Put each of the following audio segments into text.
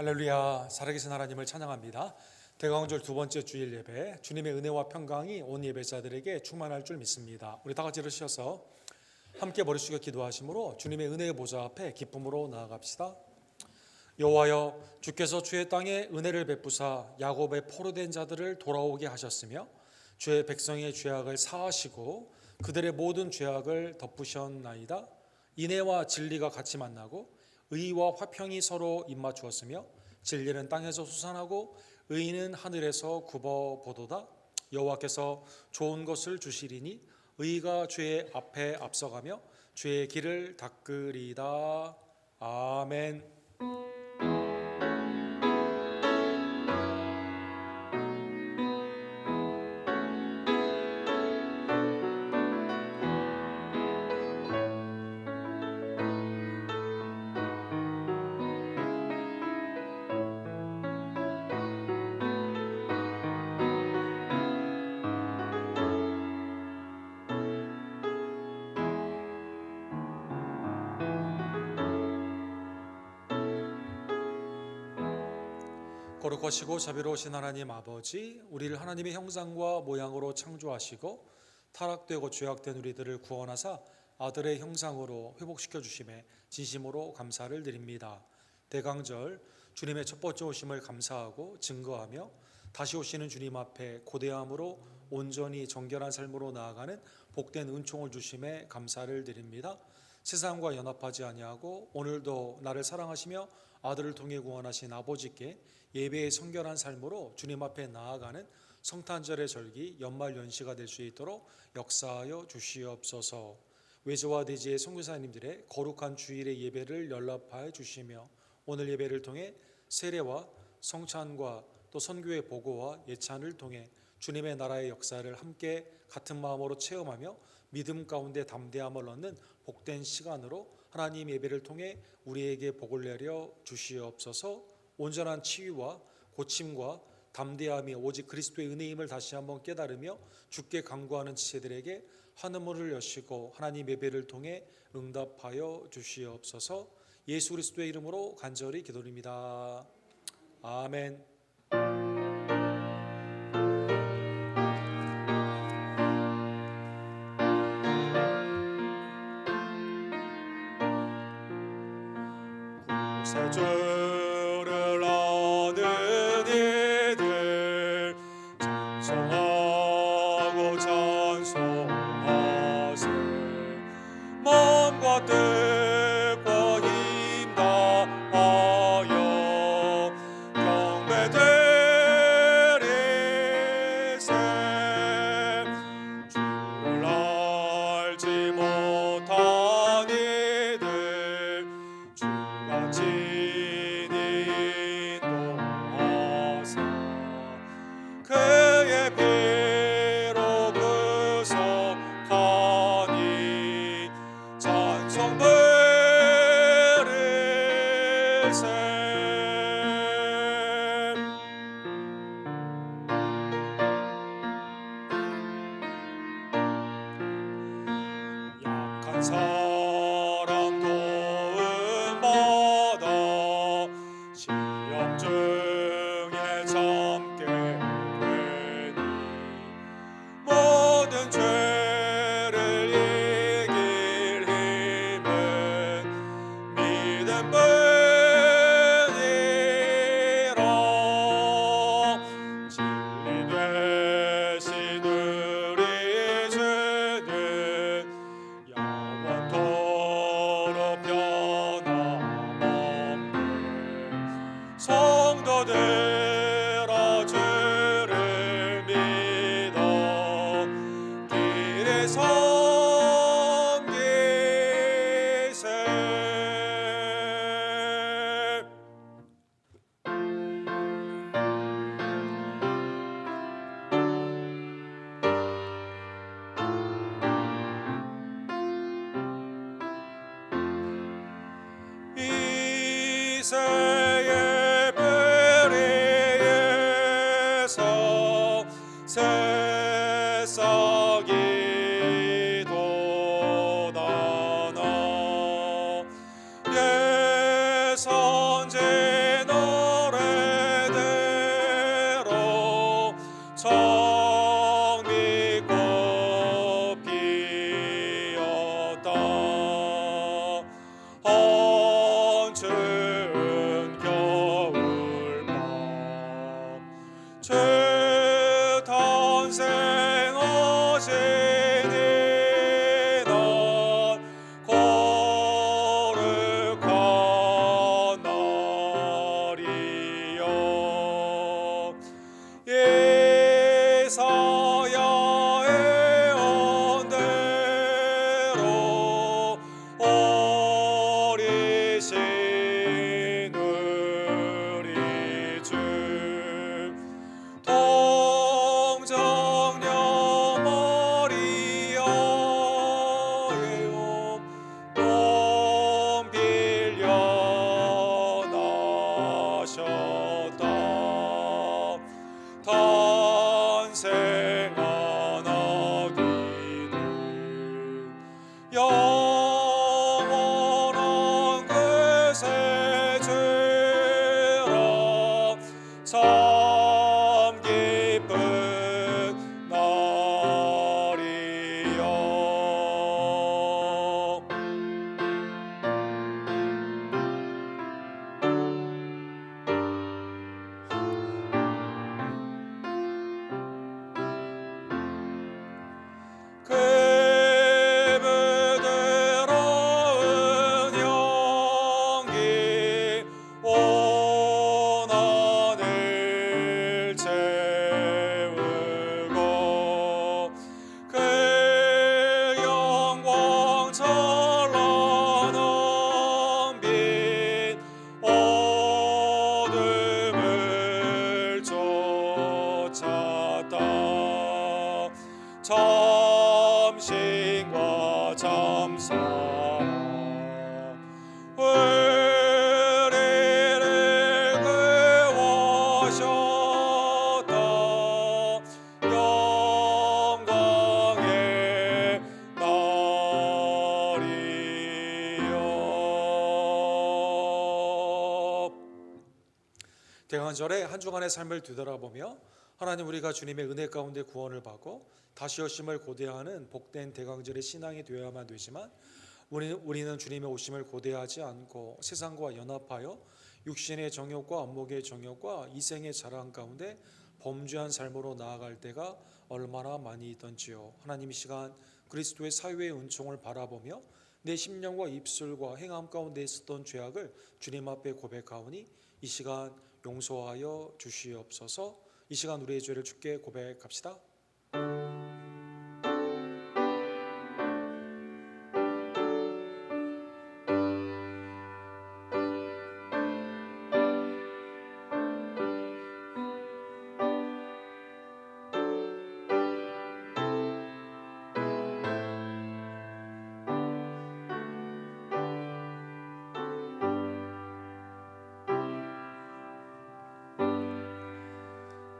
할렐루야, 살아계신 하나님을 찬양합니다. 대강절 두 번째 주일 예배, 주님의 은혜와 평강이 온 예배자들에게 충만할 줄 믿습니다. 우리 다 같이 일으셔서 함께 머리 숙여 기도하심으로 주님의 은혜의 보좌 앞에 기쁨으로 나아갑시다. 여호와여, 주께서 주의 땅에 은혜를 베푸사 야곱의 포로된 자들을 돌아오게 하셨으며 주의 백성의 죄악을 사하시고 그들의 모든 죄악을 덮으셨나이다. 인애와 진리가 같이 만나고 의와 화평이 서로 입맞추었으며 진리는 땅에서 솟아나고 의는 하늘에서 굽어보도다. 여호와께서 좋은 것을 주시리니 의가 주의 앞에 앞서가며 주의 길을 닦으리다. 아멘. 거룩하시고 자비로우신 하나님 아버지, 우리를 하나님의 형상과 모양으로 창조하시고 타락되고 죄악된 우리들을 구원하사 아들의 형상으로 회복시켜 주심에 진심으로 감사를 드립니다. 대강절 주님의 첫 번째 오심을 감사하고 증거하며 다시 오시는 주님 앞에 고대함으로 온전히 정결한 삶으로 나아가는 복된 은총을 주심에 감사를 드립니다. 세상과 연합하지 아니하고 오늘도 나를 사랑하시며 아들을 통해 구원하신 아버지께 예배의 성결한 삶으로 주님 앞에 나아가는 성탄절의 절기 연말 연시가 될 수 있도록 역사하여 주시옵소서. 외조와 대지의 선교사님들의 거룩한 주일의 예배를 연락하여 주시며 오늘 예배를 통해 세례와 성찬과 또 선교의 보고와 예찬을 통해 주님의 나라의 역사를 함께 같은 마음으로 체험하며 믿음 가운데 담대함을 얻는 복된 시간으로 하나님 예배를 통해 우리에게 복을 내려 주시옵소서. 온전한 치유와 고침과 담대함이 오직 그리스도의 은혜임을 다시 한번 깨달으며 주께 간구하는 지체들에게 하늘문을 여시고 하나님 예배를 통해 응답하여 주시옵소서. 예수 그리스도의 이름으로 간절히 기도드립니다. 아멘. 구세주를 아는 이들 찬송하고 찬송하세. 마음과 뜻과 힘 다하여 경배드리세. 주를 알지 못한 이들 주가 친히 인도하사 그의 피로 구속하니 찬송 부르세. 약한 사람 도움받아 시험 중에 참게 되니 모든 죄를 이길 힘은 믿음뿐이라. 진리 되신 우리 주는 영원토록 변함없네. 성도들아 주를 믿어 길에 섬기세. 이 세의 불의에서 새싹이 돋아나 예 선제 너 참신과 참사랑 우리를 구하셨다 영광의 날이요. 대강절에 한 주간의 삶을 뒤돌아보며 하나님, 우리가 주님의 은혜 가운데 구원을 받고 다시 오심을 고대하는 복된 대강절의 신앙이 되어야만 되지만, 우리는 주님의 오심을 고대하지 않고 세상과 연합하여 육신의 정욕과 안목의 정욕과 이생의 자랑 가운데 범죄한 삶으로 나아갈 때가 얼마나 많이 있던지요. 하나님, 이 시간 그리스도의 사유의 은총을 바라보며 내 심령과 입술과 행함 가운데 있었던 죄악을 주님 앞에 고백하오니 이 시간 용서하여 주시옵소서. 이 시간 우리의 죄를 주께 고백합시다.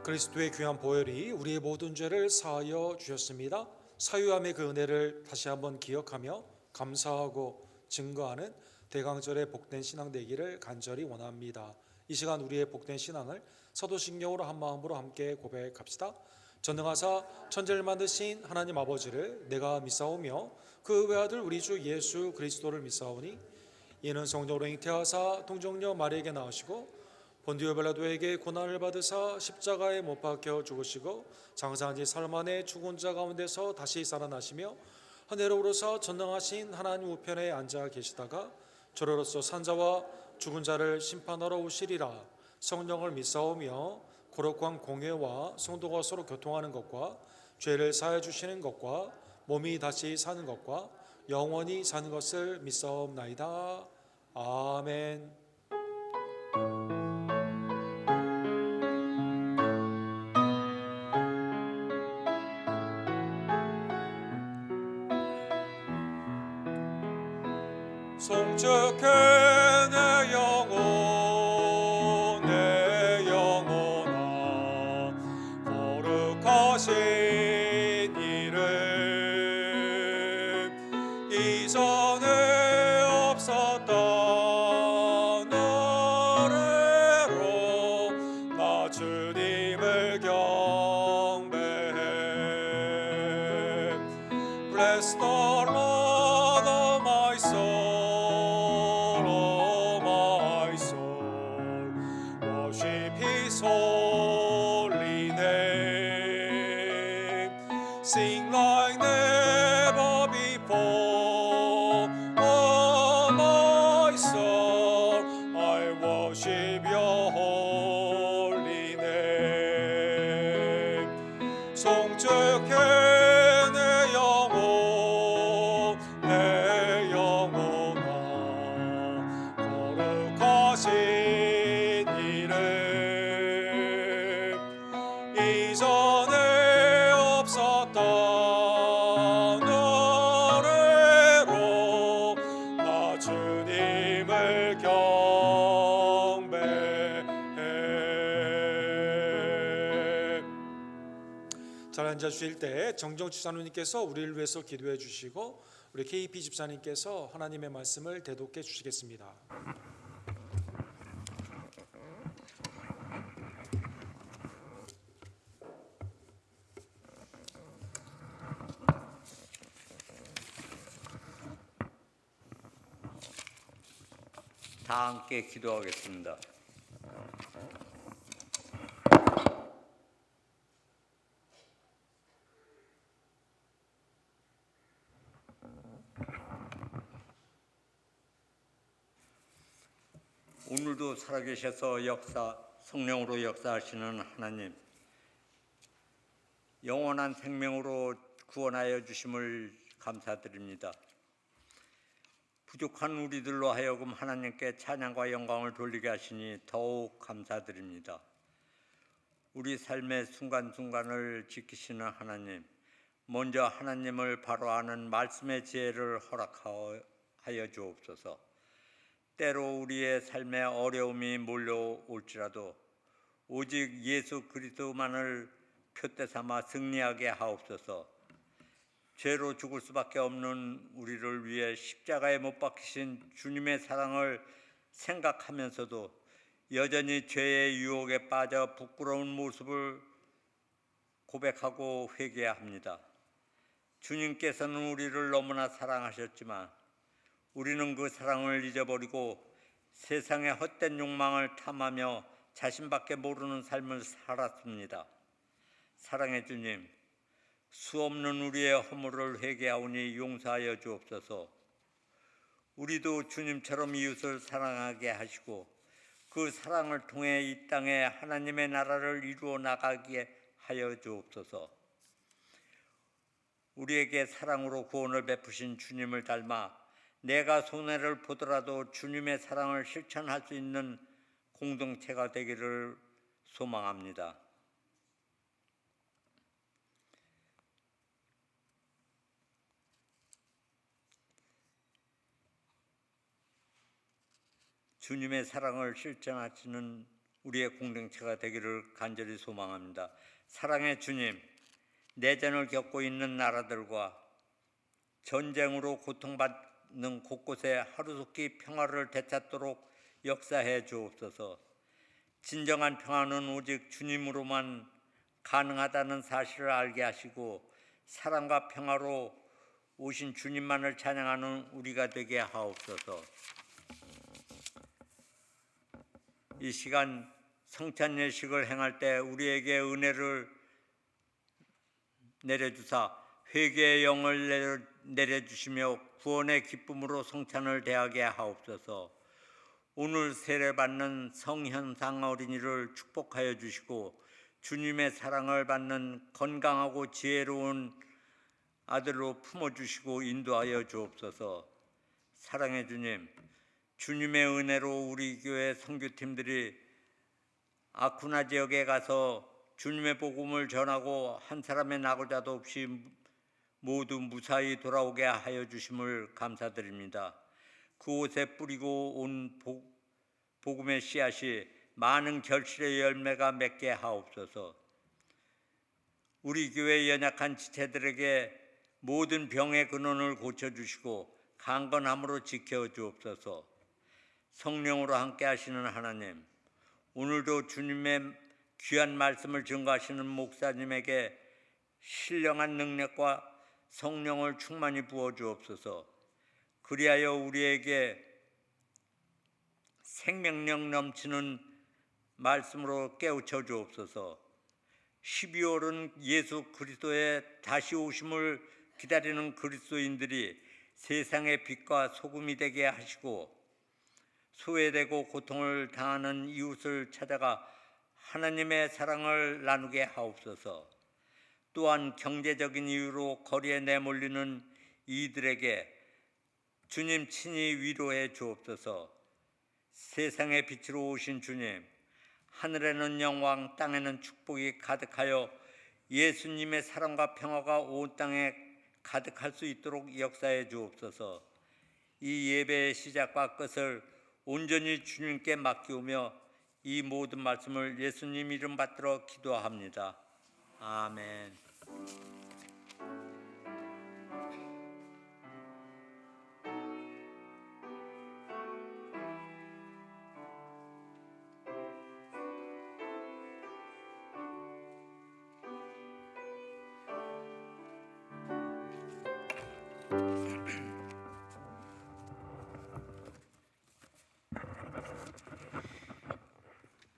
그리스도의 귀한 보혈이 우리의 모든 죄를 사하여 주셨습니다. 사유함의 그 은혜를 다시 한번 기억하며 감사하고 증거하는 대강절의 복된 신앙 되기를 간절히 원합니다. 이 시간 우리의 복된 신앙을 사도신경으로 한 마음으로 함께 고백합시다. 전능하사 천지를 만드신 하나님 아버지를 내가 믿사오며 그 외아들 우리 주 예수 그리스도를 믿사오니 이는 성령으로 잉태하사 동정녀 마리에게 나으시고 본디오 빌라도에게 고난을 받으사 십자가에 못 박혀 죽으시고 장사한 지 사흘 만에 죽은 자 가운데서 다시 살아나시며 하늘로 오르사 전능하신 하나님 우편에 앉아 계시다가 저로로서 산자와 죽은 자를 심판하러 오시리라. 성령을 믿사오며 거룩한 공회와 성도가 서로 교통하는 것과 죄를 사해 주시는 것과 몸이 다시 사는 것과 영원히 사는 것을 믿사옵나이다. 아멘. 송축해 내 영혼 내 영혼아 거룩하신 이름 이전에 없었던 노래로 나 주님을 경배해. Bless the Lord of my soul. Holy name, sing like never before. Oh my soul, I worship your holy name. 송축해 내 영혼 내 영혼아 거룩하신 이전에 없었던 노래로 나 주님을 경배해. 잘 앉아주실 때 정정 집사님께서 우리를 위해서 기도해 주시고 우리 KP 집사님께서 하나님의 말씀을 대독해 주시겠습니다. 다 함께 기도하겠습니다. 오늘도 살아계셔서 성령으로 역사하시는 하나님, 영원한 생명으로 구원하여 주심을 감사드립니다. 부족한 우리들로 하여금 하나님께 찬양과 영광을 돌리게 하시니 더욱 감사드립니다. 우리 삶의 순간순간을 지키시는 하나님, 먼저 하나님을 바로 아는 말씀의 지혜를 허락하여 주옵소서. 때로 우리의 삶에 어려움이 몰려올지라도 오직 예수 그리스도만을 표대 삼아 승리하게 하옵소서. 죄로 죽을 수밖에 없는 우리를 위해 십자가에 못 박히신 주님의 사랑을 생각하면서도 여전히 죄의 유혹에 빠져 부끄러운 모습을 고백하고 회개해야 합니다. 주님께서는 우리를 너무나 사랑하셨지만 우리는 그 사랑을 잊어버리고 세상의 헛된 욕망을 탐하며 자신밖에 모르는 삶을 살았습니다. 사랑의 주님, 수없는 우리의 허물을 회개하오니 용서하여 주옵소서. 우리도 주님처럼 이웃을 사랑하게 하시고 그 사랑을 통해 이 땅에 하나님의 나라를 이루어 나가게 하여 주옵소서. 우리에게 사랑으로 구원을 베푸신 주님을 닮아 내가 손해를 보더라도 주님의 사랑을 실천할 수 있는 공동체가 되기를 소망합니다. 주님의 사랑을 실천하시는 우리의 공동체가 되기를 간절히 소망합니다. 사랑의 주님, 내전을 겪고 있는 나라들과 전쟁으로 고통받는 곳곳에 하루속히 평화를 되찾도록 역사해 주옵소서. 진정한 평화는 오직 주님으로만 가능하다는 사실을 알게 하시고 사랑과 평화로 오신 주님만을 찬양하는 우리가 되게 하옵소서. 이 시간 성찬 예식을 행할 때 우리에게 은혜를 내려주사 회개의 영을 내려주시며 구원의 기쁨으로 성찬을 대하게 하옵소서. 오늘 세례받는 성현상 어린이를 축복하여 주시고 주님의 사랑을 받는 건강하고 지혜로운 아들로 품어주시고 인도하여 주옵소서. 사랑의 주님, 주님의 은혜로 우리 교회 선교팀들이 아쿠나 지역에 가서 주님의 복음을 전하고 한 사람의 낙오자도 없이 모두 무사히 돌아오게 하여 주심을 감사드립니다. 그곳에 뿌리고 온 복음의 씨앗이 많은 결실의 열매가 맺게 하옵소서. 우리 교회 연약한 지체들에게 모든 병의 근원을 고쳐주시고 강건함으로 지켜주옵소서. 성령으로 함께 하시는 하나님, 오늘도 주님의 귀한 말씀을 증거하시는 목사님에게 신령한 능력과 성령을 충만히 부어주옵소서. 그리하여 우리에게 생명력 넘치는 말씀으로 깨우쳐 주옵소서. 12월은 예수 그리스도의 다시 오심을 기다리는 그리스도인들이 세상의 빛과 소금이 되게 하시고 소외되고 고통을 당하는 이웃을 찾아가 하나님의 사랑을 나누게 하옵소서. 또한 경제적인 이유로 거리에 내몰리는 이들에게 주님 친히 위로해 주옵소서. 세상의 빛으로 오신 주님, 하늘에는 영광, 땅에는 축복이 가득하여 예수님의 사랑과 평화가 온 땅에 가득할 수 있도록 역사해 주옵소서. 이 예배의 시작과 끝을 온전히 주님께 맡기오며 이 모든 말씀을 예수님 이름 받들어 기도합니다. 아멘.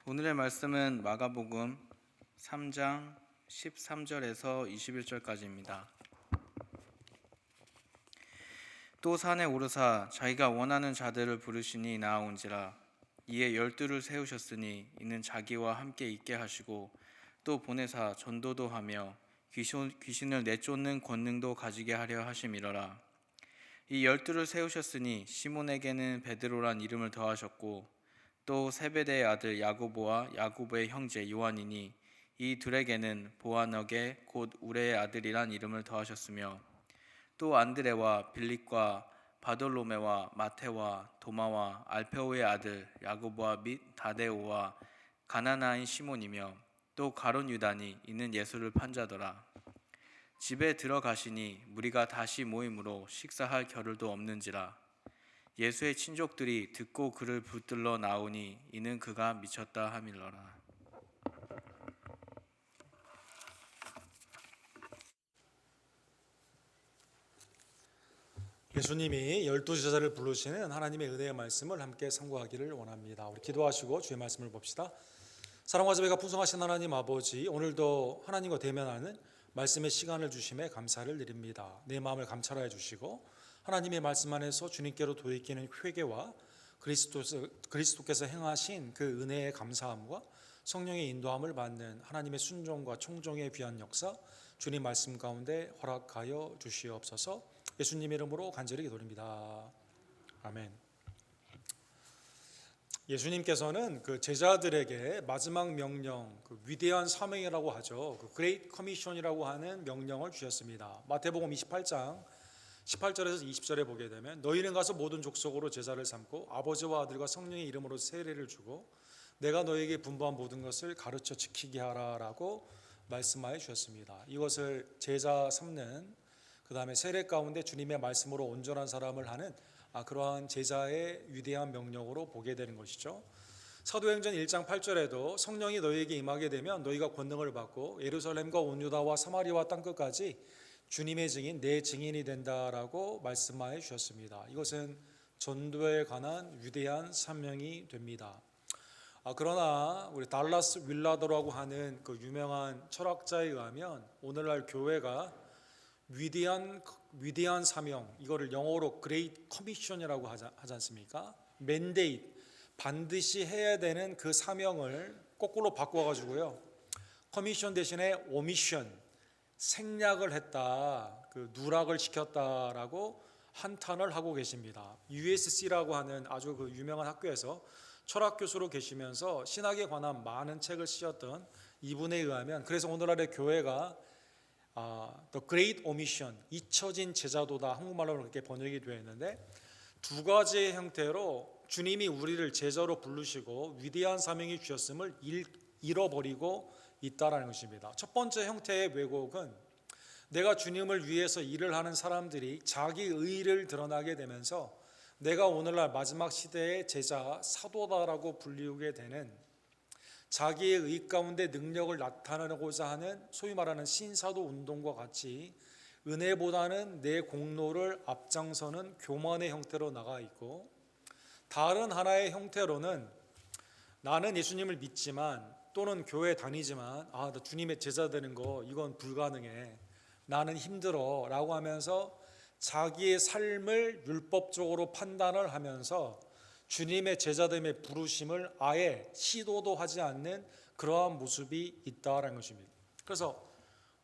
오늘의 말씀은 마가복음 3장 13절에서 21절까지입니다. 또 산에 오르사 자기가 원하는 자들을 부르시니 나아온지라. 이에 12를 세우셨으니 이는 자기와 함께 있게 하시고 또 보내사 전도도 하며 귀신을 내쫓는 권능도 가지게 하려 하심이러라. 이 12를 세우셨으니 시몬에게는 베드로란 이름을 더하셨고 또 세베대의 아들 야고보와 야고보의 형제 요한이니 이 둘에게는 보아너게 곧 우레의 아들이란 이름을 더하셨으며 또 안드레와 빌립과 바돌로메와 마테와 도마와 알페오의 아들 야고보와 및 다데오와 가나나인 시몬이며 또 가룟 유다니 이는 예수를 판 자더라. 집에 들어가시니 무리가 다시 모임으로 식사할 겨를도 없는지라. 예수의 친족들이 듣고 그를 붙들러 나오니 이는 그가 미쳤다 함일러라. 예수님이 12제자를 부르시는 하나님의 은혜의 말씀을 함께 상고하기를 원합니다. 우리 기도하시고 주의 말씀을 봅시다. 사랑과 자비가 풍성하신 하나님 아버지, 오늘도 하나님과 대면하는 말씀의 시간을 주심에 감사를 드립니다. 내 마음을 감찰하여 주시고 하나님의 말씀 안에서 주님께로 돌이키는 회개와 그리스도께서 행하신 그 은혜의 감사함과 성령의 인도함을 받는 하나님의 순종과 청종의 귀한 역사, 주님 말씀 가운데 허락하여 주시옵소서. 예수님 이름으로 간절히 기도드립니다. 아멘. 예수님께서는 그 제자들에게 마지막 명령, 그 위대한 사명이라고 하죠. 그 그레이트 커미션이라고 하는 명령을 주셨습니다. 마태복음 28장 18절에서 20절에 보게 되면 너희는 가서 모든 족속으로 제자를 삼고 아버지와 아들과 성령의 이름으로 세례를 주고 내가 너희에게 분부한 모든 것을 가르쳐 지키게 하라라고 말씀하여 주셨습니다. 이것을 제자 삼는 그 다음에 세례 가운데 주님의 말씀으로 온전한 사람을 하는 그러한 제자의 위대한 명령으로 보게 되는 것이죠. 사도행전 1장 8절에도 성령이 너희에게 임하게 되면 너희가 권능을 받고 예루살렘과 온 유다와 사마리아와 땅끝까지 주님의 증인, 내 증인이 된다라고 말씀하여 주셨습니다. 이것은 전도에 관한 위대한 사명이 됩니다. 그러나 우리 달라스 윌라더라고 하는 그 유명한 철학자에 의하면 오늘날 교회가 위대한 사명, 이거를 영어로 Great Commission이라고 하지 않습니까? Mandate, 반드시 해야 되는 그 사명을 거꾸로 바꿔가지고요, 커미션 대신에 오미션, 생략을 했다, 그 누락을 시켰다라고 한탄을 하고 계십니다. USC라고 하는 아주 그 유명한 학교에서 철학 교수로 계시면서 신학에 관한 많은 책을 쓰셨던 이분에 의하면, 그래서 오늘날의 교회가 The Great Omission, 잊혀진 제자도다, 한국말로 그렇게 번역이 되어 있는데, 두 가지의 형태로 주님이 우리를 제자로 부르시고 위대한 사명이 주셨음을 잃어버리고 있다라는 것입니다. 첫 번째 형태의 왜곡은 내가 주님을 위해서 일을 하는 사람들이 자기 의의를 드러나게 되면서 내가 오늘날 마지막 시대의 제자, 사도다라고 불리우게 되는, 자기의 의 가운데 능력을 나타내고자 하는 소위 말하는 신사도 운동과 같이 은혜보다는 내 공로를 앞장서는 교만의 형태로 나가 있고, 다른 하나의 형태로는 나는 예수님을 믿지만 또는 교회 다니지만 나 주님의 제자 되는 거 이건 불가능해, 나는 힘들어 라고 하면서 자기의 삶을 율법적으로 판단을 하면서 주님의 제자됨의 부르심을 아예 시도도 하지 않는 그러한 모습이 있다라는 것입니다. 그래서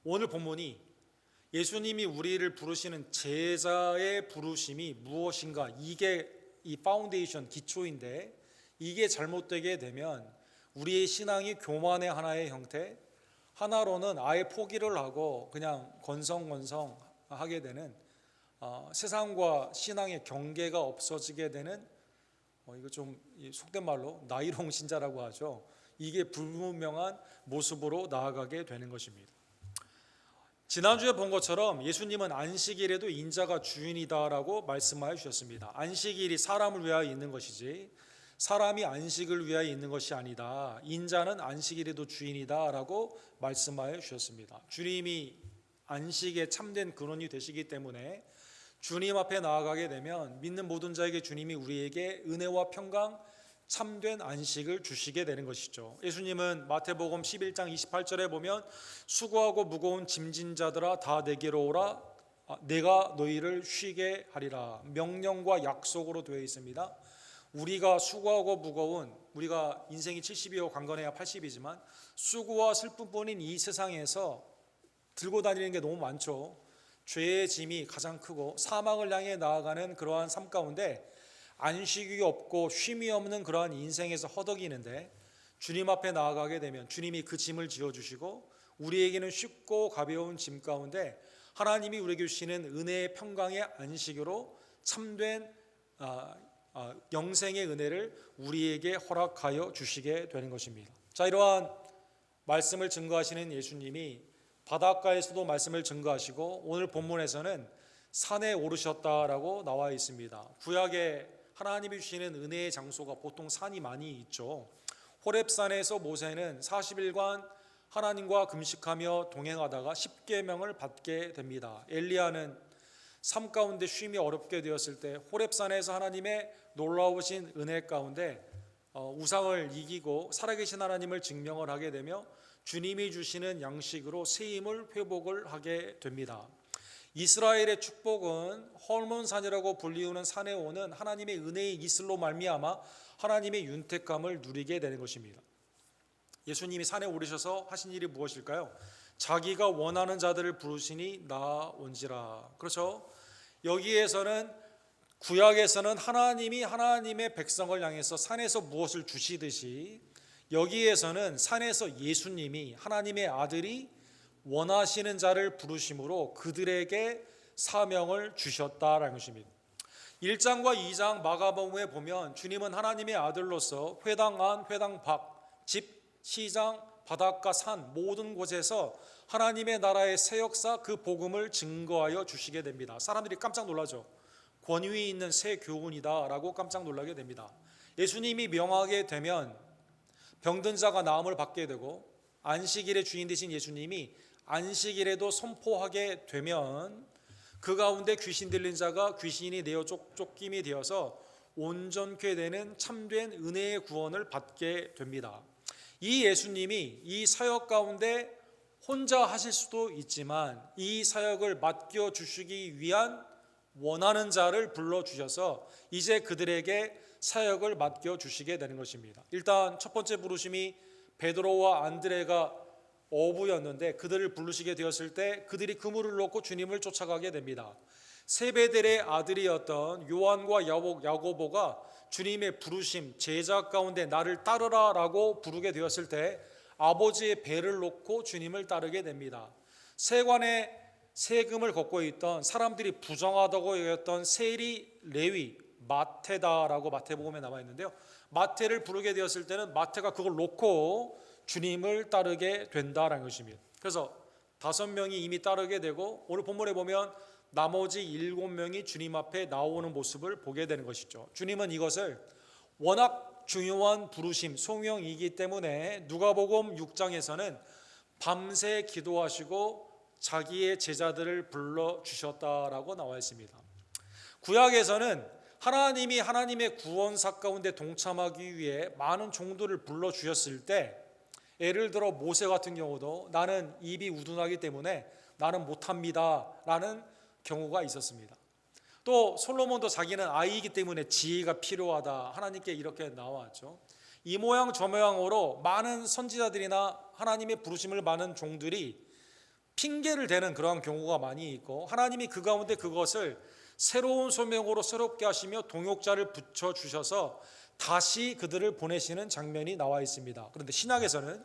오늘 본문이 예수님이 우리를 부르시는 제자의 부르심이 무엇인가, 이게 이 파운데이션, 기초인데, 이게 잘못되게 되면 우리의 신앙이 교만의 하나의 형태, 하나로는 아예 포기를 하고 그냥 건성건성하게 되는, 세상과 신앙의 경계가 없어지게 되는, 이거 좀 속된 말로 나이롱 신자라고 하죠. 이게 불분명한 모습으로 나아가게 되는 것입니다. 지난주에 본 것처럼 예수님은 안식일에도 인자가 주인이다라고 말씀하여 주셨습니다. 안식일이 사람을 위하여 있는 것이지 사람이 안식을 위하여 있는 것이 아니다. 인자는 안식일에도 주인이다라고 말씀하여 주셨습니다. 주님이 안식에 참된 근원이 되시기 때문에 주님 앞에 나아가게 되면 믿는 모든 자에게 주님이 우리에게 은혜와 평강, 참된 안식을 주시게 되는 것이죠. 예수님은 마태복음 11장 28절에 보면 수고하고 무거운 짐진 자들아 다 내게로 오라, 내가 너희를 쉬게 하리라, 명령과 약속으로 되어 있습니다. 우리가 수고하고 무거운, 우리가 인생이 70이고 강건해야 80이지만 수고와 슬픔뿐인 이 세상에서 들고 다니는 게 너무 많죠. 죄의 짐이 가장 크고 사망을 향해 나아가는 그러한 삶 가운데 안식이 없고 쉼이 없는 그러한 인생에서 허덕이는데, 주님 앞에 나아가게 되면 주님이 그 짐을 지어주시고 우리에게는 쉽고 가벼운 짐 가운데 하나님이 우리에게 주시는 은혜의 평강의 안식으로 참된 영생의 은혜를 우리에게 허락하여 주시게 되는 것입니다. 자, 이러한 말씀을 증거하시는 예수님이 바닷가에서도 말씀을 증거하시고 오늘 본문에서는 산에 오르셨다라고 나와 있습니다. 구약에 하나님이 주시는 은혜의 장소가 보통 산이 많이 있죠. 호렙산에서 모세는 40일간 하나님과 금식하며 동행하다가 십계명을 받게 됩니다. 엘리야는 삶 가운데 쉼이 어렵게 되었을 때 호렙산에서 하나님의 놀라우신 은혜 가운데 우상을 이기고 살아계신 하나님을 증명을 하게 되며 주님이 주시는 양식으로 새 힘을 회복을 하게 됩니다. 이스라엘의 축복은 헐몬산이라고 불리우는 산에 오는 하나님의 은혜의 이슬로 말미암아 하나님의 윤택감을 누리게 되는 것입니다. 예수님이 산에 오르셔서 하신 일이 무엇일까요? 자기가 원하는 자들을 부르시니 나온지라. 그렇죠? 여기에서는 구약에서는 하나님이 하나님의 백성을 향해서 산에서 무엇을 주시듯이 여기에서는 산에서 예수님이 하나님의 아들이 원하시는 자를 부르심으로 그들에게 사명을 주셨다라는 것입니다. 1장과 2장 마가복음에 보면 주님은 하나님의 아들로서 회당 안, 회당 밖, 집, 시장, 바닷가, 산 모든 곳에서 하나님의 나라의 새 역사 그 복음을 증거하여 주시게 됩니다. 사람들이 깜짝 놀라죠. 권위 있는 새 교훈이다 라고 깜짝 놀라게 됩니다. 예수님이 명하게 되면 병든 자가 나음을 받게 되고 안식일의 주인 되신 예수님이 안식일에도 선포하게 되면 그 가운데 귀신 들린 자가 귀신이 내어 쫓김이 되어서 온전케 되는 참된 은혜의 구원을 받게 됩니다. 이 예수님이 이 사역 가운데 혼자 하실 수도 있지만 이 사역을 맡겨 주시기 위한 원하는 자를 불러주셔서 이제 그들에게 사역을 맡겨 주시게 되는 것입니다. 일단 첫 번째 부르심이 베드로와 안드레가 어부였는데 그들을 부르시게 되었을 때 그들이 그물을 놓고 주님을 쫓아가게 됩니다. 세베델의 아들이었던 요한과 야고보가 주님의 부르심 제자 가운데 나를 따르라 라고 부르게 되었을 때 아버지의 배를 놓고 주님을 따르게 됩니다. 세관에 세금을 걷고 있던 사람들이 부정하다고 여겼던 세리 레위 마태다라고 마태복음에 나와 있는데요. 마태를 부르게 되었을 때는 마태가 그걸 놓고 주님을 따르게 된다라는 것입니다. 그래서 5명이 이미 따르게 되고 오늘 본문에 보면 나머지 7명이 주님 앞에 나오는 모습을 보게 되는 것이죠. 주님은 이것을 워낙 중요한 부르심, 소명이기 때문에 누가복음 6장에서는 밤새 기도하시고 자기의 제자들을 불러주셨다라고 나와 있습니다. 구약에서는 하나님이 하나님의 구원사 가운데 동참하기 위해 많은 종들을 불러주셨을 때 예를 들어 모세 같은 경우도 나는 입이 우둔하기 때문에 나는 못합니다 라는 경우가 있었습니다. 또 솔로몬도 자기는 아이이기 때문에 지혜가 필요하다 하나님께 이렇게 나왔죠. 이 모양 저 모양으로 많은 선지자들이나 하나님의 부르심을 받는 종들이 핑계를 대는 그러한 경우가 많이 있고 하나님이 그 가운데 그것을 새로운 소명으로 새롭게 하시며 동역자를 붙여주셔서 다시 그들을 보내시는 장면이 나와 있습니다. 그런데 신약에서는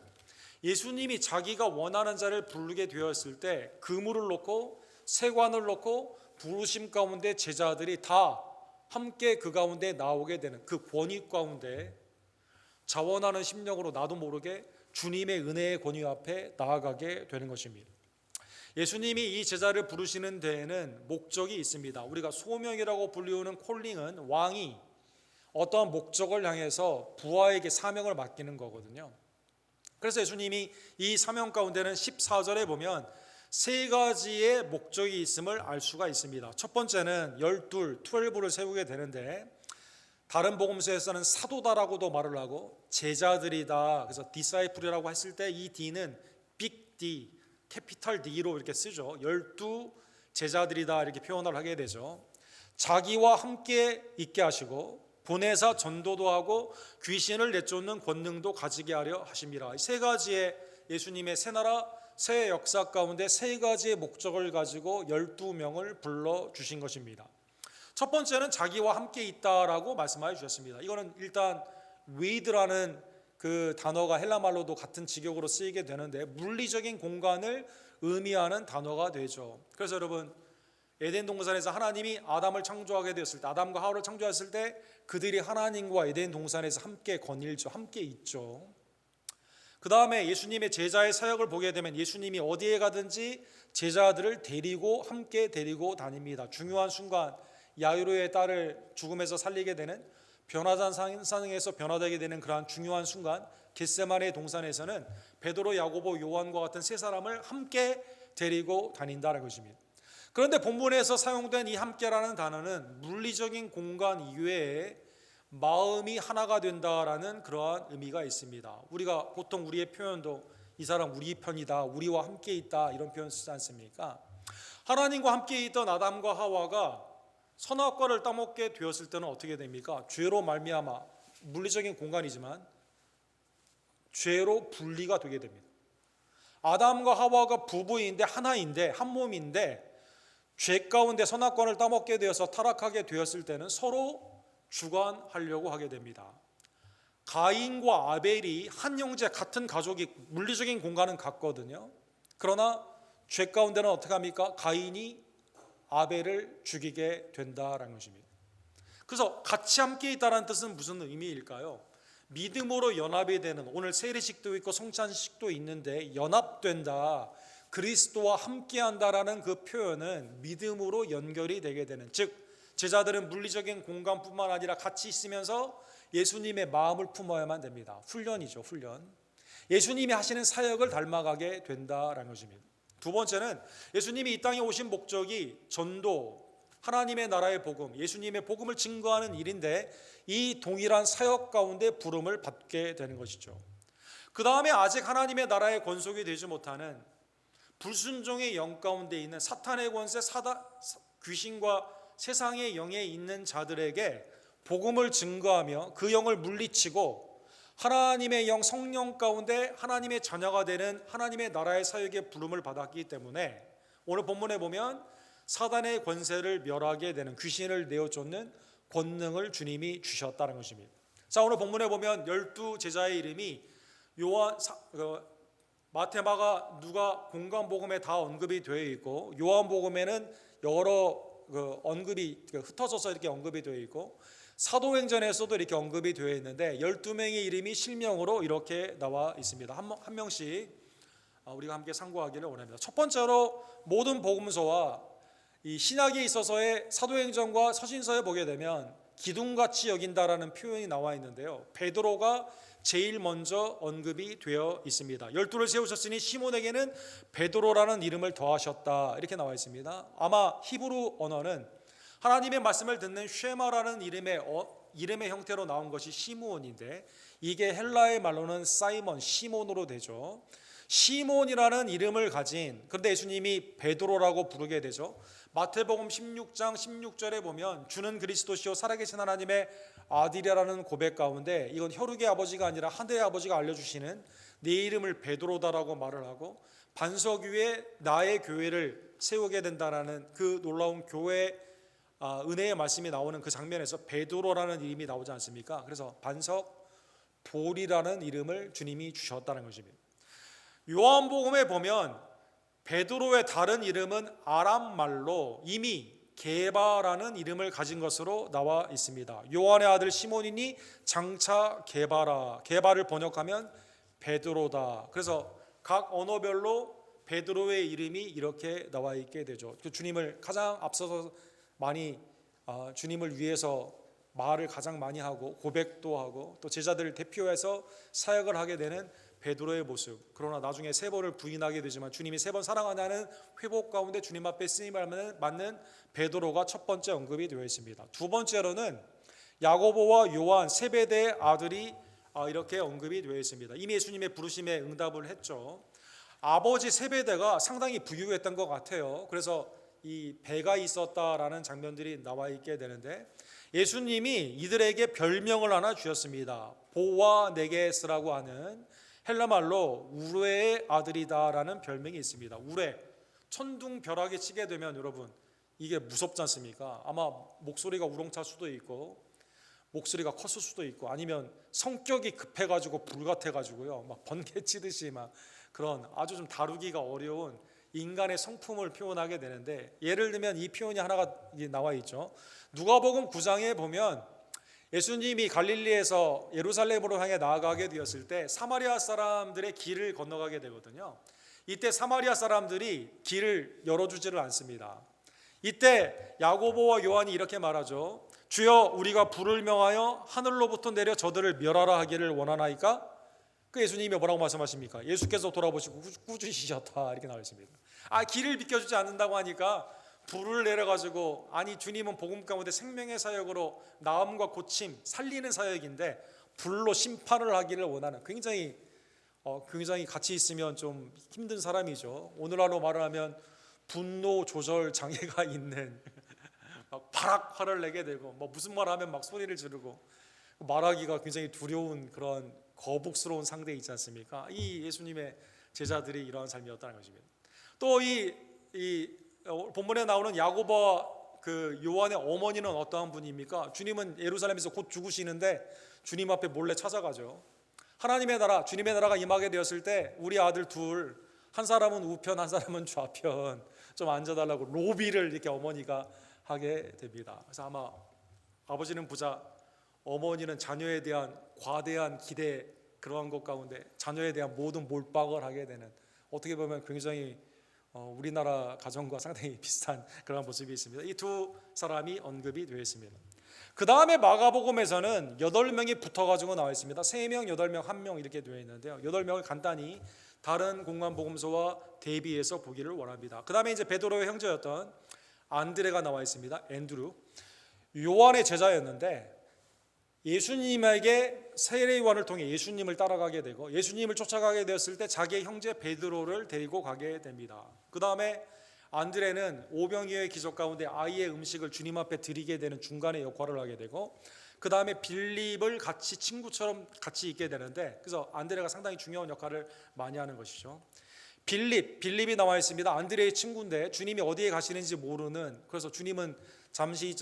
예수님이 자기가 원하는 자를 부르게 되었을 때 그물을 놓고 세관을 놓고 부르심 가운데 제자들이 다 함께 그 가운데 나오게 되는 그 권위 가운데 자원하는 심령으로 나도 모르게 주님의 은혜의 권위 앞에 나아가게 되는 것입니다. 예수님이 이 제자를 부르시는 데에는 목적이 있습니다. 우리가 소명이라고 불리우는 콜링은 왕이 어떠한 목적을 향해서 부하에게 사명을 맡기는 거거든요. 그래서 예수님이 이 사명 가운데는 14절에 보면 세 가지의 목적이 있음을 알 수가 있습니다. 첫 번째는 12를 세우게 되는데 다른 복음서에서는 사도다라고도 말을 하고 제자들이다. 그래서 디사이플이라고 했을 때 이 D는 빅 D, 캐피탈 D로 이렇게 쓰죠. 12 제자들이다 이렇게 표현을 하게 되죠. 자기와 함께 있게 하시고 보내사 전도도 하고 귀신을 내쫓는 권능도 가지게 하려 하심이라. 이 세 가지의 예수님의 새 나라 새 역사 가운데 세 가지의 목적을 가지고 12명을 불러주신 것입니다. 첫 번째는 자기와 함께 있다라고 말씀하여 주셨습니다. 이거는 일단 with라는 그 단어가 헬라 말로도 같은 직역으로 쓰이게 되는데 물리적인 공간을 의미하는 단어가 되죠. 그래서 여러분, 에덴 동산에서 하나님이 아담을 창조하게 되었을 때, 아담과 하와를 창조했을 때 그들이 하나님과 에덴 동산에서 함께 거닐죠. 함께 있죠. 그 다음에 예수님의 제자의 사역을 보게 되면 예수님이 어디에 가든지 제자들을 데리고 함께 데리고 다닙니다. 중요한 순간, 야이로의 딸을 죽음에서 살리게 되는, 변화산 산상에서 변화되게 되는 그러한 중요한 순간, 겟세마네 동산에서는 베드로, 야고보, 요한과 같은 세 사람을 함께 데리고 다닌다는 것입니다. 그런데 본문에서 사용된 이 함께라는 단어는 물리적인 공간 이외에 마음이 하나가 된다라는 그러한 의미가 있습니다. 우리가 보통 우리의 표현도 이 사람 우리 편이다, 우리와 함께 있다, 이런 표현 쓰지 않습니까? 하나님과 함께 있던 아담과 하와가 선악과를 따먹게 되었을 때는 어떻게 됩니까? 죄로 말미암아 물리적인 공간이지만 죄로 분리가 되게 됩니다. 아담과 하와가 부부인데 하나인데 한 몸인데 죄 가운데 선악과를 따먹게 되어서 타락하게 되었을 때는 서로 주관하려고 하게 됩니다. 가인과 아벨이 한 형제 같은 가족이 물리적인 공간은 같거든요. 그러나 죄 가운데는 어떻게 합니까? 가인이 아벨을 죽이게 된다라는 것입니다. 그래서 같이 함께 있다는 뜻은 무슨 의미일까요? 믿음으로 연합이 되는, 오늘 세례식도 있고 성찬식도 있는데 연합된다, 그리스도와 함께한다라는 그 표현은 믿음으로 연결이 되게 되는, 즉 제자들은 물리적인 공간뿐만 아니라 같이 있으면서 예수님의 마음을 품어야만 됩니다. 훈련이죠, 훈련. 예수님이 하시는 사역을 닮아가게 된다라는 것입니다. 두 번째는 예수님이 이 땅에 오신 목적이 전도, 하나님의 나라의 복음, 예수님의 복음을 증거하는 일인데 이 동일한 사역 가운데 부름을 받게 되는 것이죠. 그 다음에 아직 하나님의 나라의 권속이 되지 못하는 불순종의 영 가운데 있는 사탄의 권세, 귀신과 세상의 영에 있는 자들에게 복음을 증거하며 그 영을 물리치고 하나님의 영, 성령 가운데 하나님의 자녀가 되는 하나님의 나라의 사역의 부름을 받았기 때문에 오늘 본문에 보면 사단의 권세를 멸하게 되는, 귀신을 내어쫓는 권능을 주님이 주셨다는 것입니다. 자, 오늘 본문에 보면 12 제자의 이름이 마태마가, 누가, 공관복음에 다 언급이 되어 있고 요한복음에는 여러 언급이 흩어져서 이렇게 언급이 되어 있고 사도행전에서도 이렇게 언급이 되어 있는데 12명의 이름이 실명으로 이렇게 나와 있습니다. 한 명씩 우리가 함께 상고하기를 원합니다. 첫 번째로 모든 복음서와 이 신약에 있어서의 사도행전과 서신서에 보게 되면 기둥같이 여긴다라는 표현이 나와 있는데요. 베드로가 제일 먼저 언급이 되어 있습니다. 12를 세우셨으니 시몬에게는 베드로라는 이름을 더하셨다, 이렇게 나와 있습니다. 아마 히브리 언어는 하나님의 말씀을 듣는 쉐마라는 이름의 형태로 나온 것이 시므온인데 이게 헬라의 말로는 사이먼, 시몬으로 되죠. 시몬이라는 이름을 가진, 그런데 예수님이 베드로라고 부르게 되죠. 마태복음 16장 16절에 보면 주는 그리스도시요 살아계신 하나님의 아들이라는 고백 가운데 이건 혈육의 아버지가 아니라 하늘의 아버지가 알려주시는 네 이름을 베드로다라고 말을 하고 반석 위에 나의 교회를 세우게 된다라는 그 놀라운 교회 은혜의 말씀이 나오는 그 장면에서 베드로라는 이름이 나오지 않습니까? 그래서 반석, 돌이라는 이름을 주님이 주셨다는 것입니다. 요한복음에 보면 베드로의 다른 이름은 아람 말로 이미 게바라는 이름을 가진 것으로 나와 있습니다. 요한의 아들 시몬이니 장차 게바라, 게바를 번역하면 베드로다. 그래서 각 언어별로 베드로의 이름이 이렇게 나와 있게 되죠. 주님을 가장 앞서서 많이 주님을 위해서 말을 가장 많이 하고 고백도 하고 또 제자들을 대표해서 사역을 하게 되는 베드로의 모습. 그러나 나중에 세 번을 부인하게 되지만 주님이 세 번 사랑하냐는 회복 가운데 주님 앞에 쓰임을 받는 베드로가 첫 번째 언급이 되어 있습니다. 두 번째로는 야고보와 요한 세베대의 아들이 이렇게 언급이 되어 있습니다. 이미 예수님의 부르심에 응답을 했죠. 아버지 세베대가 상당히 부유했던 것 같아요. 그래서 이 배가 있었다라는 장면들이 나와 있게 되는데 예수님이 이들에게 별명을 하나 주셨습니다. 보아네게스라고 하는 헬라말로 우레의 아들이다라는 별명이 있습니다. 우레, 천둥벼락이 치게 되면 여러분 이게 무섭지 않습니까? 아마 목소리가 우렁찰 수도 있고 목소리가 컸을 수도 있고 아니면 성격이 급해가지고 불같아가지고요 막 번개치듯이 막 그런 아주 좀 다루기가 어려운 인간의 성품을 표현하게 되는데, 예를 들면 이 표현이 하나가 나와 있죠. 누가복음 9장에 보면 예수님이 갈릴리에서 예루살렘으로 향해 나아가게 되었을 때 사마리아 사람들의 길을 건너가게 되거든요. 이때 사마리아 사람들이 길을 열어주지를 않습니다. 이때 야고보와 요한이 이렇게 말하죠. 주여, 우리가 불을 명하여 하늘로부터 내려 저들을 멸하라 하기를 원하나이까? 그 예수님이 뭐라고 말씀하십니까? 예수께서 돌아보시고 꾸짖으셨다 이렇게 나와 있습니다. 길을 비켜주지 않는다고 하니까 불을 내려가지고, 아니 주님은 복음 가운데 생명의 사역으로 나음과 고침 살리는 사역인데 불로 심판을 하기를 원하는, 굉장히 같이 있으면 좀 힘든 사람이죠. 오늘날로 말을 하면 분노 조절 장애가 있는 막 바락 화를 내게 되고 뭐 무슨 말 하면 막 소리를 지르고 말하기가 굉장히 두려운 그런 거북스러운 상대에 있지 않습니까? 이 예수님의 제자들이 이러한 삶이었다는 것입니다. 또 이 본문에 나오는 야고보와 그 요한의 어머니는 어떠한 분입니까? 주님은 예루살렘에서 곧 죽으시는데 주님 앞에 몰래 찾아가죠. 하나님의 나라, 주님의 나라가 임하게 되었을 때 우리 아들 둘, 한 사람은 우편 한 사람은 좌편 좀 앉아달라고 로비를 이렇게 어머니가 하게 됩니다. 그래서 아마 아버지는 부자, 어머니는 자녀에 대한 과대한 기대, 그러한 것 가운데 자녀에 대한 모든 몰빵을 하게 되는, 어떻게 보면 굉장히 우리나라 가정과 상당히 비슷한 그런 모습이 있습니다. 이 두 사람이 언급이 되어 있습니다. 그 다음에 마가복음에서는 8명이 붙어가지고 나와 있습니다. 3명, 8명, 1명 이렇게 되어 있는데요. 8명을 간단히 다른 공관복음서와 대비해서 보기를 원합니다. 그 다음에 이제 베드로의 형제였던 안드레가 나와 있습니다. 앤드루, 요한의 제자였는데 예수님에게 세례요한을 통해 예수님을 따라가게 되고 예수님을 쫓아가게 되었을 때 자기의 형제 베드로를 데리고 가게 됩니다. 그 다음에 안드레는 오병이어의 기적 가운데 아이의 음식을 주님 앞에 드리게 되는 중간의 역할을 하게 되고, 그 다음에 빌립을 같이 친구처럼 같이 있게 되는데, 그래서 안드레가 상당히 중요한 역할을 많이 하는 것이죠. 빌립이 나와 있습니다. 안드레의 친구인데 주님이 어디에 가시는지 모르는, 그래서 주님은 잠시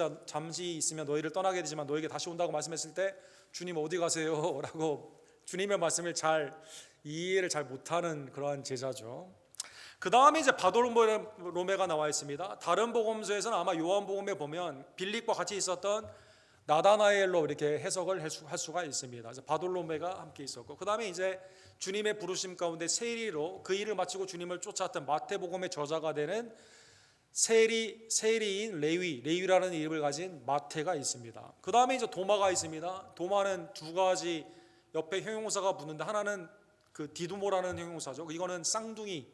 있으면 너희를 떠나게 되지만 너에게 다시 온다고 말씀했을 때 주님 어디 가세요? 라고 주님의 말씀을 이해를 잘 못하는 그러한 제자죠. 그 다음에 이제 바돌로메가 나와 있습니다. 다른 복음서에서는 아마 요한복음에 보면 빌립과 같이 있었던 나다나엘로 이렇게 해석을 할 수가 있습니다. 그래서 바돌로메가 함께 있었고, 그 다음에 이제 주님의 부르심 가운데 세리로 그 일을 마치고 주님을 쫓았던 마태복음의 저자가 되는 세리인 레위라는 이름을 가진 마태가 있습니다. 그 다음에 이제 도마가 있습니다. 도마는 두 가지 옆에 형용사가 붙는데, 하나는 그 디두모라는 형용사죠. 이거는 쌍둥이,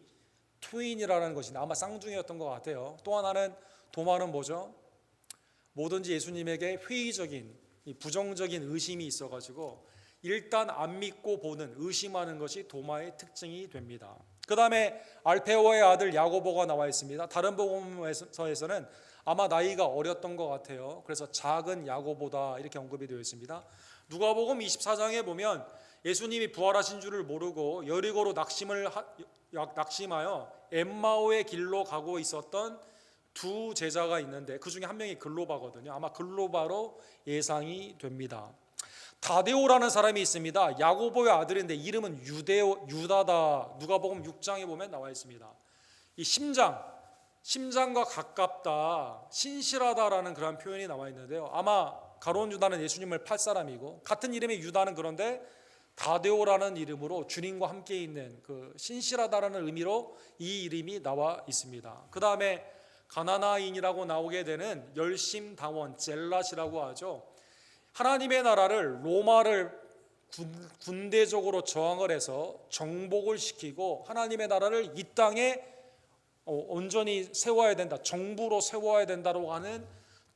트윈이라는 것인데 아마 쌍둥이였던 것 같아요. 또 하나는 도마는 뭐죠? 뭐든지 예수님에게 회의적인, 부정적인 의심이 있어가지고 일단 안 믿고 보는, 의심하는 것이 도마의 특징이 됩니다. 그 다음에 알페오의 아들 야고보가 나와 있습니다. 다른 복음서에서는 아마 나이가 어렸던 것 같아요. 그래서 작은 야고보다 이렇게 언급이 되어 있습니다. 누가복음 24장에 보면 예수님이 부활하신 줄을 모르고 여리고로 낙심하여 엠마오의 길로 가고 있었던 두 제자가 있는데 그 중에 한 명이 글로바거든요. 아마 글로바로 예상이 됩니다. 다데오라는 사람이 있습니다. 야고보의 아들인데 이름은 유다다. 누가복음 6장에 보면 나와 있습니다. 이 심장과 가깝다, 신실하다라는 그런 표현이 나와 있는데요. 아마 가룟 유다는 예수님을 팔 사람이고, 같은 이름의 유다는 그런데 다데오라는 이름으로 주님과 함께 있는 그 신실하다라는 의미로 이 이름이 나와 있습니다. 그 다음에 가나나인이라고 나오게 되는 열심당원, 젤랏이라고 하죠. 하나님의 나라를, 로마를 군대적으로 저항을 해서 정복을 시키고 하나님의 나라를 이 땅에 온전히 세워야 된다, 정부로 세워야 된다고 하는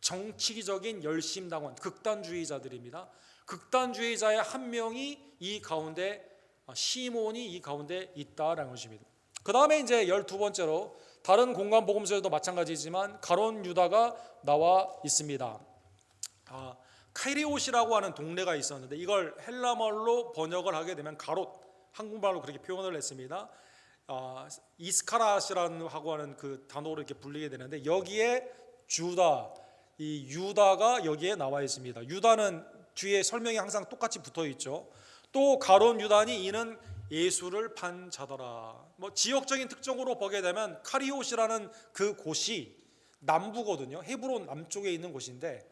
정치적인 열심당원, 극단주의자들입니다. 극단주의자의 한 명이 이 가운데, 시몬이 이 가운데 있다라는 것입니다. 그 다음에 이제 12번째로 다른 공간 복음서에도 마찬가지지만 가론 유다가 나와 있습니다. 카이리옷이라고 하는 동네가 있었는데 이걸 헬라말로 번역을 하게 되면 가롯, 한국말로 그렇게 표현을 했습니다. 이스카라시라는 하고 하는 그 단어로 이렇게 불리게 되는데 여기에 이 유다가 여기에 나와 있습니다. 유다는 뒤에 설명이 항상 똑같이 붙어 있죠. 또 가룟 유다니 이는 예수를 판 자더라. 지역적인 특징으로 보게 되면 카리옷이라는 그 곳이 남부거든요. 헤브론 남쪽에 있는 곳인데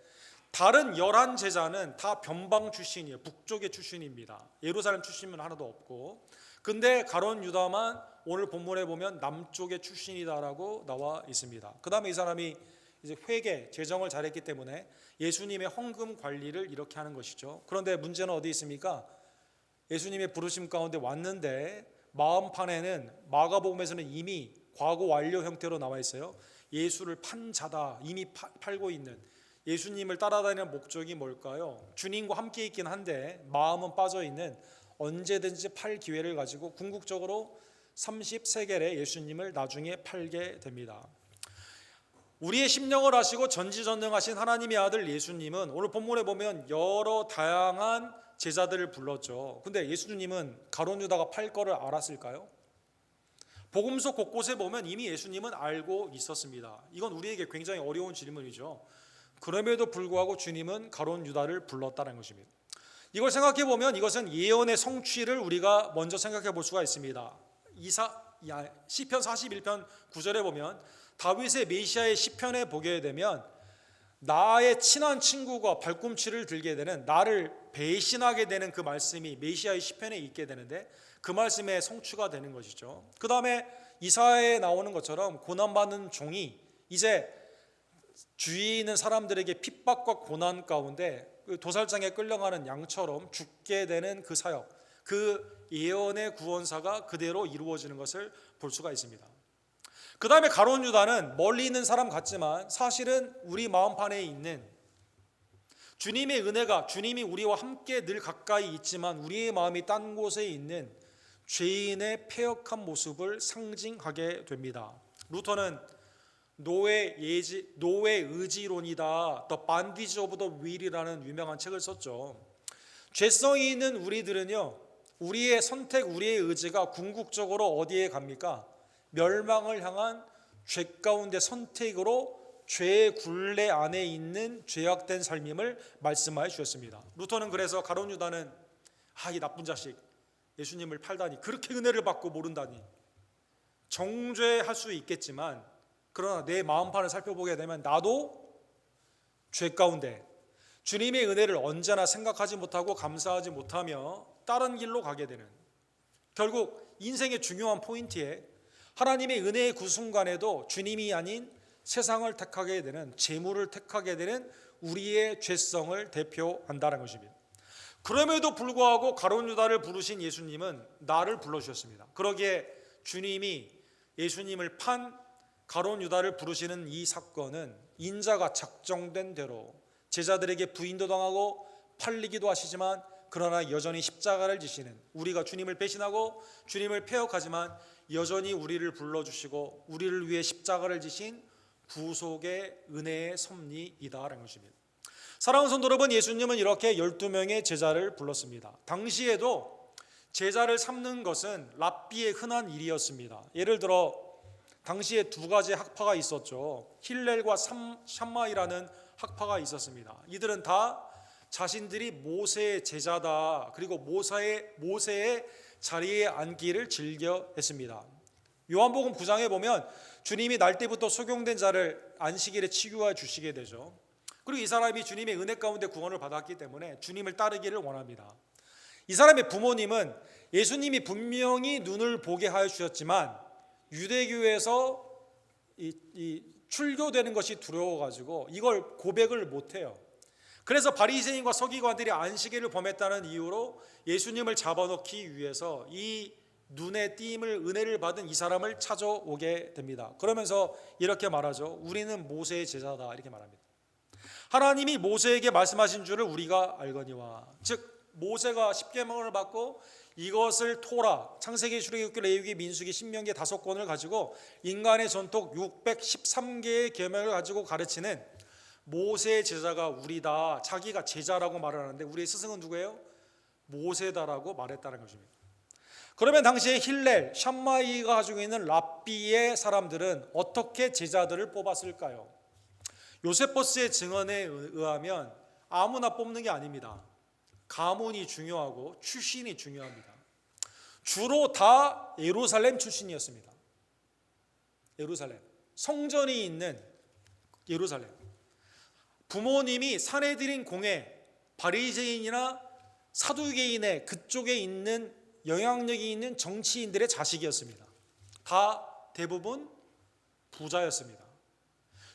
다른 11 제자는 다 변방 출신이에요. 북쪽의 출신입니다. 예루살렘 출신은 하나도 없고, 근데 가룟 유다만 오늘 본문에 보면 남쪽의 출신이다라고 나와 있습니다. 그 다음에 이 사람이 이제 회계 재정을 잘했기 때문에 예수님의 헌금 관리를 이렇게 하는 것이죠. 그런데 문제는 어디 있습니까? 예수님의 부르심 가운데 왔는데 마음판에는 마가복음에서는 이미 과거 완료 형태로 나와 있어요. 예수를 판 자다, 이미 팔고 있는. 예수님을 따라다니는 목적이 뭘까요? 주님과 함께 있긴 한데 마음은 빠져 있는, 언제든지 팔 기회를 가지고 궁극적으로 30세겔에 예수님을 나중에 팔게 됩니다. 우리의 심령을 아시고 전지전능하신 하나님의 아들 예수님은 오늘 본문에 보면 여러 다양한 제자들을 불렀죠. 근데 예수님은 가룟 유다가 팔 거를 알았을까요? 복음서 곳곳에 보면 이미 예수님은 알고 있었습니다. 이건 우리에게 굉장히 어려운 질문이죠. 그럼에도 불구하고 주님은 가룟 유다를 불렀다는 것입니다. 이걸 생각해 보면 이것은 예언의 성취를 우리가 먼저 생각해 볼 수가 있습니다. 시편 41편 9절에 보면 다윗의 메시아의 시편에 보게 되면 나의 친한 친구가 발꿈치를 들게 되는, 나를 배신하게 되는 그 말씀이 메시아의 시편에 있게 되는데 그 말씀의 성취가 되는 것이죠. 그 다음에 이사야에 나오는 것처럼 고난받는 종이 이제 주위에 있는 사람들에게 핍박과 고난 가운데 도살장에 끌려가는 양처럼 죽게 되는 그 사역, 그 예언의 구원사가 그대로 이루어지는 것을 볼 수가 있습니다. 그 다음에 가룟 유다는 멀리 있는 사람 같지만 사실은 우리 마음판에 있는 주님의 은혜가, 주님이 우리와 함께 늘 가까이 있지만 우리의 마음이 딴 곳에 있는 죄인의 패역한 모습을 상징하게 됩니다. 루터는 노예 의지론이다, The Bondage of the Will이라는 유명한 책을 썼죠. 죄성이 있는 우리들은요, 우리의 선택, 우리의 의지가 궁극적으로 어디에 갑니까? 멸망을 향한 죄 가운데 선택으로 죄의 굴레 안에 있는 죄악된 삶임을 말씀하여 주셨습니다. 루터는 그래서 가룟 유다는 이 나쁜 자식, 예수님을 팔다니, 그렇게 은혜를 받고 모른다니, 정죄할 수 있겠지만 그러나 내 마음판을 살펴보게 되면 나도 죄 가운데 주님의 은혜를 언제나 생각하지 못하고 감사하지 못하며 다른 길로 가게 되는, 결국 인생의 중요한 포인트에 하나님의 은혜의 그 순간에도 주님이 아닌 세상을 택하게 되는, 재물을 택하게 되는 우리의 죄성을 대표한다는 것입니다. 그럼에도 불구하고 가룟 유다를 부르신 예수님은 나를 불러주셨습니다. 그러기에 주님이 예수님을 판 가룟 유다를 부르시는 이 사건은 인자가 작정된 대로 제자들에게 부인도 당하고 팔리기도 하시지만 그러나 여전히 십자가를 지시는, 우리가 주님을 배신하고 주님을 패역하지만 여전히 우리를 불러주시고 우리를 위해 십자가를 지신 구속의 은혜의 섭리이다라는 것입니다. 사랑하는 성도 여러분, 예수님은 이렇게 12명의 제자를 불렀습니다. 당시에도 제자를 삼는 것은 랍비의 흔한 일이었습니다. 예를 들어 당시에 두 가지 학파가 있었죠. 힐렐과 샴마이라는 학파가 있었습니다. 이들은 다 자신들이 모세의 제자다, 그리고 모세의 자리에 앉기를 즐겨 했습니다. 요한복음 9장에 보면 주님이 날 때부터 소경된 자를 안식일에 치유해 주시게 되죠. 그리고 이 사람이 주님의 은혜 가운데 구원을 받았기 때문에 주님을 따르기를 원합니다. 이 사람의 부모님은 예수님이 분명히 눈을 보게 하여 주셨지만 유대교에서 이 출교되는 것이 두려워가지고 이걸 고백을 못해요. 그래서 바리새인과 서기관들이 안식일을 범했다는 이유로 예수님을 잡아놓기 위해서 이 눈에 띄임을, 은혜를 받은 이 사람을 찾아오게 됩니다. 그러면서 이렇게 말하죠. 우리는 모세의 제자다, 이렇게 말합니다. 하나님이 모세에게 말씀하신 줄을 우리가 알거니와, 즉 모세가 십계명을 받고 이것을 토라, 창세기, 출애굽기, 레위기, 민수기, 신명기 5권을 가지고 인간의 전통 613개의 계명을 가지고 가르치는 모세의 제자가 우리다. 자기가 제자라고 말을 하는데 우리의 스승은 누구예요? 모세다라고 말했다는 것입니다. 그러면 당시에 힐렐, 샴마이가 가지고 있는 랍비의 사람들은 어떻게 제자들을 뽑았을까요? 요세포스의 증언에 의하면 아무나 뽑는 게 아닙니다. 가문이 중요하고 출신이 중요합니다. 주로 다 예루살렘 출신이었습니다. 예루살렘, 성전이 있는 예루살렘. 부모님이 사내들인 공회, 바리새인이나 사두개인의 그쪽에 있는 영향력이 있는 정치인들의 자식이었습니다. 다 대부분 부자였습니다.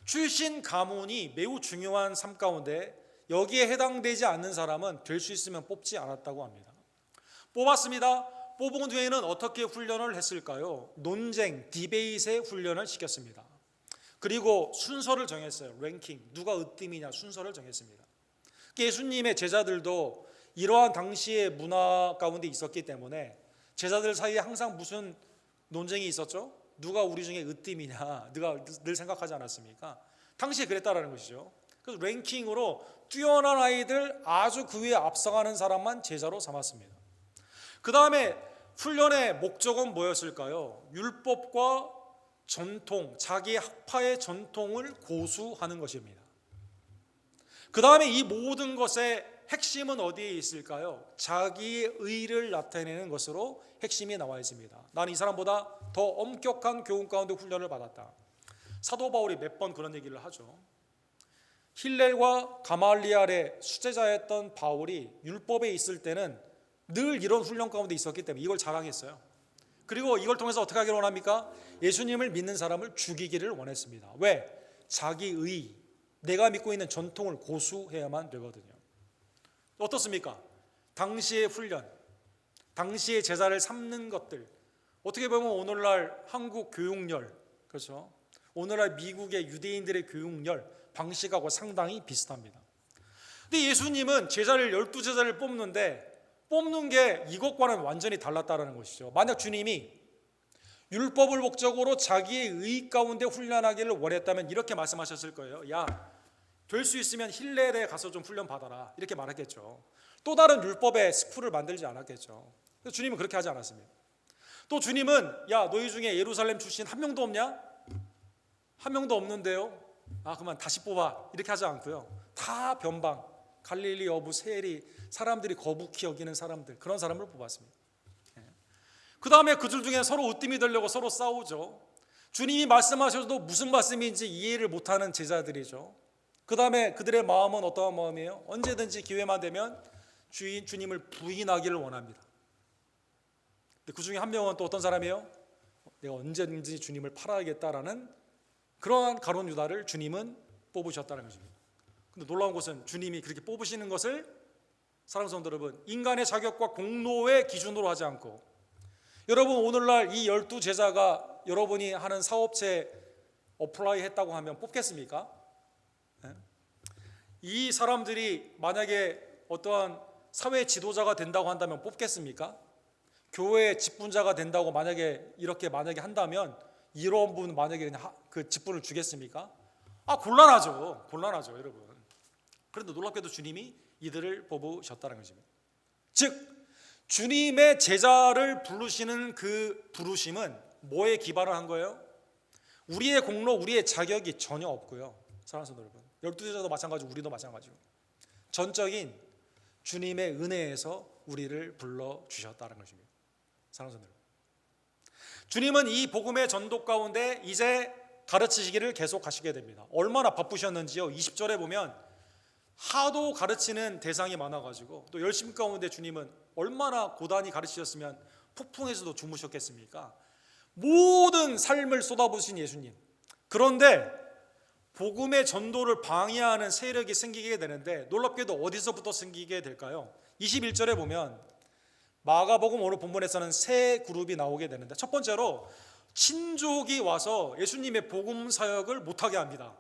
출신 가문이 매우 중요한 삶 가운데 여기에 해당되지 않는 사람은 될 수 있으면 뽑지 않았다고 합니다. 뽑았습니다. 뽑은 뒤에는 어떻게 훈련을 했을까요? 논쟁, 디베이트의 훈련을 시켰습니다. 그리고 순서를 정했어요. 랭킹, 누가 으뜸이냐 순서를 정했습니다. 예수님의 제자들도 이러한 당시의 문화 가운데 있었기 때문에 제자들 사이에 항상 무슨 논쟁이 있었죠? 누가 우리 중에 으뜸이냐, 누가 늘 생각하지 않았습니까? 당시에 그랬다라는 것이죠. 그래서 랭킹으로 뛰어난 아이들, 아주 그 위에 앞서가는 사람만 제자로 삼았습니다. 그 다음에 훈련의 목적은 뭐였을까요? 율법과 전통, 자기 학파의 전통을 고수하는 것입니다. 그 다음에 이 모든 것의 핵심은 어디에 있을까요? 자기의 의를 나타내는 것으로 핵심이 나와 있습니다. 나는 이 사람보다 더 엄격한 교훈 가운데 훈련을 받았다. 사도 바울이 몇 번 그런 얘기를 하죠. 힐렐과 가말리알의 수제자였던 바울이 율법에 있을 때는 늘 이런 훈련 가운데 있었기 때문에 이걸 자랑했어요. 그리고 이걸 통해서 어떻게 하기를 원합니까? 예수님을 믿는 사람을 죽이기를 원했습니다. 왜? 자기 의, 내가 믿고 있는 전통을 고수해야만 되거든요. 어떻습니까? 당시의 훈련, 당시의 제자를 삼는 것들, 어떻게 보면 오늘날 한국 교육열, 그렇죠? 오늘날 미국의 유대인들의 교육열 방식하고 상당히 비슷합니다. 근데 예수님은 제자를 12제자를 뽑는 게 이것과는 완전히 달랐다는 것이죠. 만약 주님이 율법을 목적으로 자기의 의 가운데 훈련하기를 원했다면 이렇게 말씀하셨을 거예요. 야, 될 수 있으면 힐렐에 가서 좀 훈련 받아라, 이렇게 말했겠죠. 또 다른 율법의 스쿨을 만들지 않았겠죠. 그래서 주님은 그렇게 하지 않았습니다. 또 주님은 야, 너희 중에 예루살렘 출신 한 명도 없냐? 한 명도 없는데요. 아, 그만 다시 뽑아, 이렇게 하지 않고요. 다 변방, 갈릴리 어부 세리, 사람들이 거북히 여기는 사람들, 그런 사람을 뽑았습니다. 그 다음에 그들 중에 서로 으뜸이 되려고 서로 싸우죠. 주님이 말씀하셔도 무슨 말씀인지 이해를 못하는 제자들이죠. 그 다음에 그들의 마음은 어떠한 마음이에요? 언제든지 기회만 되면 주님을 부인하기를 원합니다. 근데 그 중에 한 명은 또 어떤 사람이에요? 내가 언제든지 주님을 팔아야겠다라는 그러한 가룟 유다를 주님은 뽑으셨다는 것입니다. 근데 놀라운 것은 주님이 그렇게 뽑으시는 것을 사랑하는 성도 여러분, 인간의 자격과 공로의 기준으로 하지 않고, 여러분 오늘날 이 12제자가 여러분이 하는 사업체에 어플라이 했다고 하면 뽑겠습니까? 이 사람들이 만약에 어떠한 사회 지도자가 된다고 한다면 뽑겠습니까? 교회의 직분자가 된다고 이렇게 한다면 이런 분 만약에 그냥 그 직분을 주겠습니까? 곤란하죠, 여러분. 그런데 놀랍게도 주님이 이들을 뽑으셨다는 것입니다. 즉 주님의 제자를 부르시는 그 부르심은 뭐에 기반을 한 거예요? 우리의 공로, 우리의 자격이 전혀 없고요. 사랑하는 성도 여러분, 12제자도 마찬가지고 우리도 마찬가지고 전적인 주님의 은혜에서 우리를 불러주셨다는 것입니다. 사랑하는 성도 여러분, 주님은 이 복음의 전도 가운데 이제 가르치시기를 계속 하시게 됩니다. 얼마나 바쁘셨는지요. 20절에 보면 하도 가르치는 대상이 많아가지고 또 열심 가운데 주님은 얼마나 고단히 가르치셨으면 폭풍에서도 주무셨겠습니까? 모든 삶을 쏟아부으신 예수님. 그런데 복음의 전도를 방해하는 세력이 생기게 되는데 놀랍게도 어디서부터 생기게 될까요? 21절에 보면 마가복음 오늘 본문에서는 세 그룹이 나오게 되는데, 첫 번째로 친족이 와서 예수님의 복음 사역을 못하게 합니다.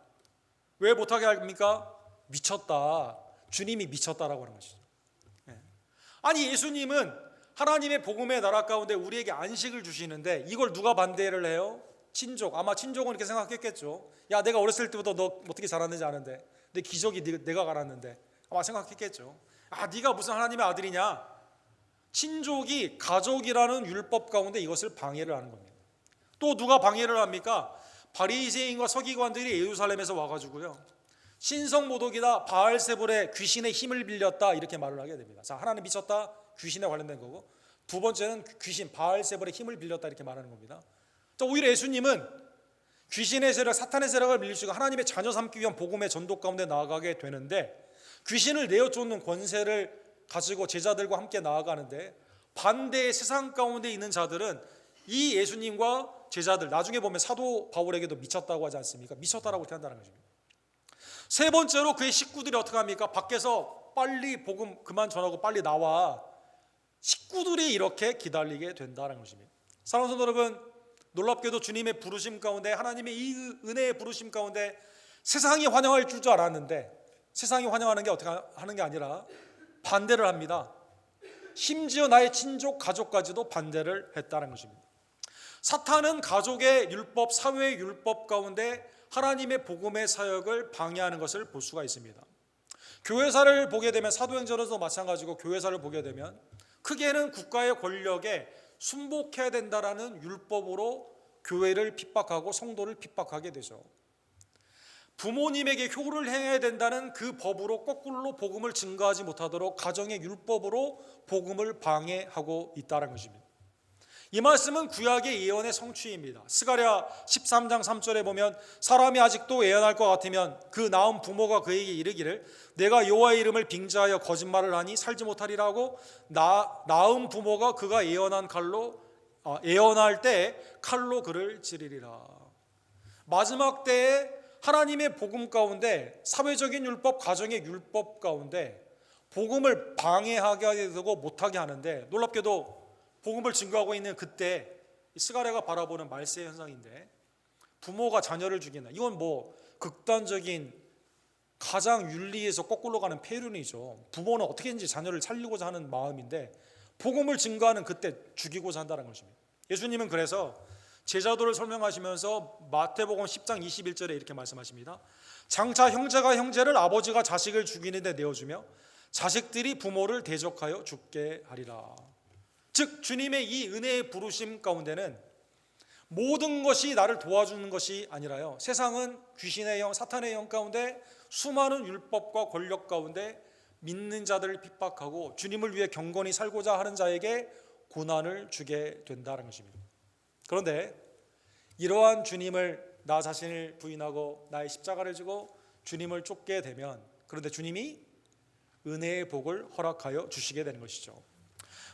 왜 못하게 합니까? 미쳤다, 주님이 미쳤다라고 하는 것이죠. 아니, 예수님은 하나님의 복음의 나라 가운데 우리에게 안식을 주시는데 이걸 누가 반대를 해요? 친족. 아마 친족은 이렇게 생각했겠죠. 야, 내가 어렸을 때부터 너 어떻게 자랐는지 아는데 내 기저귀 내가 갈았는데, 아마 생각했겠죠. 네가 무슨 하나님의 아들이냐? 친족이 가족이라는 율법 가운데 이것을 방해를 하는 겁니다. 또 누가 방해를 합니까? 바리새인과 서기관들이 예루살렘에서 와가지고요, 신성 모독이다, 바알세불의 귀신의 힘을 빌렸다 이렇게 말을 하게 됩니다. 자, 하나는 미쳤다, 귀신에 관련된 거고, 두 번째는 귀신 바알세불의 힘을 빌렸다 이렇게 말하는 겁니다. 자, 오히려 예수님은 귀신의 세력, 사탄의 세력을 밀리시고 하나님의 자녀 삼기 위한 복음의 전도 가운데 나아가게 되는데, 귀신을 내어 쫓는 권세를 가지고 제자들과 함께 나아가는데, 반대의 세상 가운데 있는 자들은 이 예수님과 제자들, 나중에 보면 사도 바울에게도 미쳤다고 하지 않습니까? 미쳤다라고 한다는 것입니다. 세 번째로 그의 식구들이 어떻게 합니까? 밖에서 빨리 복음 그만 전하고 빨리 나와. 식구들이 이렇게 기다리게 된다는 것입니다. 사랑하는 성도 여러분, 놀랍게도 주님의 부르심 가운데, 하나님의 이 은혜의 부르심 가운데 세상이 환영할 줄 알았는데, 세상이 환영하는 게 어떻게 하는 게 아니라 반대를 합니다. 심지어 나의 친족 가족까지도 반대를 했다는 것입니다. 사탄은 가족의 율법, 사회의 율법 가운데 하나님의 복음의 사역을 방해하는 것을 볼 수가 있습니다. 교회사를 보게 되면, 사도행전에도 마찬가지고 교회사를 보게 되면 크게는 국가의 권력에 순복해야 된다라는 율법으로 교회를 핍박하고 성도를 핍박하게 되죠. 부모님에게 효를 행해야 된다는 그 법으로 거꾸로 복음을 증거하지 못하도록 가정의 율법으로 복음을 방해하고 있다는 것입니다. 이 말씀은 구약의 예언의 성취입니다. 스가랴 13장 3절에 보면, 사람이 아직도 예언할 것 같으면 그 낳은 부모가 그에게 이르기를 내가 여호와의 이름을 빙자하여 거짓말을 하니 살지 못하리라고, 낳은 부모가 그가 예언할 때 칼로 그를 찌르리라. 마지막 때에 하나님의 복음 가운데, 사회적인 율법, 가정의 율법 가운데 복음을 방해하게 되고 못하게 하는데, 놀랍게도 복음을 증거하고 있는 그때 스가랴가 바라보는 말세 현상인데, 부모가 자녀를 죽인다. 이건 뭐 극단적인 가장 윤리에서 거꾸로 가는 폐륜이죠. 부모는 어떻게든지 자녀를 살리고자 하는 마음인데 복음을 증거하는 그때 죽이고자 한다는 것입니다. 예수님은 그래서 제자도를 설명하시면서 마태복음 10장 21절에 이렇게 말씀하십니다. 장차 형제가 형제를, 아버지가 자식을 죽이는 데 내어주며 자식들이 부모를 대적하여 죽게 하리라. 즉 주님의 이 은혜의 부르심 가운데는 모든 것이 나를 도와주는 것이 아니라요, 세상은 귀신의 영, 사탄의 영 가운데 수많은 율법과 권력 가운데 믿는 자들을 핍박하고 주님을 위해 경건히 살고자 하는 자에게 고난을 주게 된다는 것입니다. 그런데 이러한 주님을, 나 자신을 부인하고 나의 십자가를 지고 주님을 쫓게 되면, 그런데 주님이 은혜의 복을 허락하여 주시게 되는 것이죠.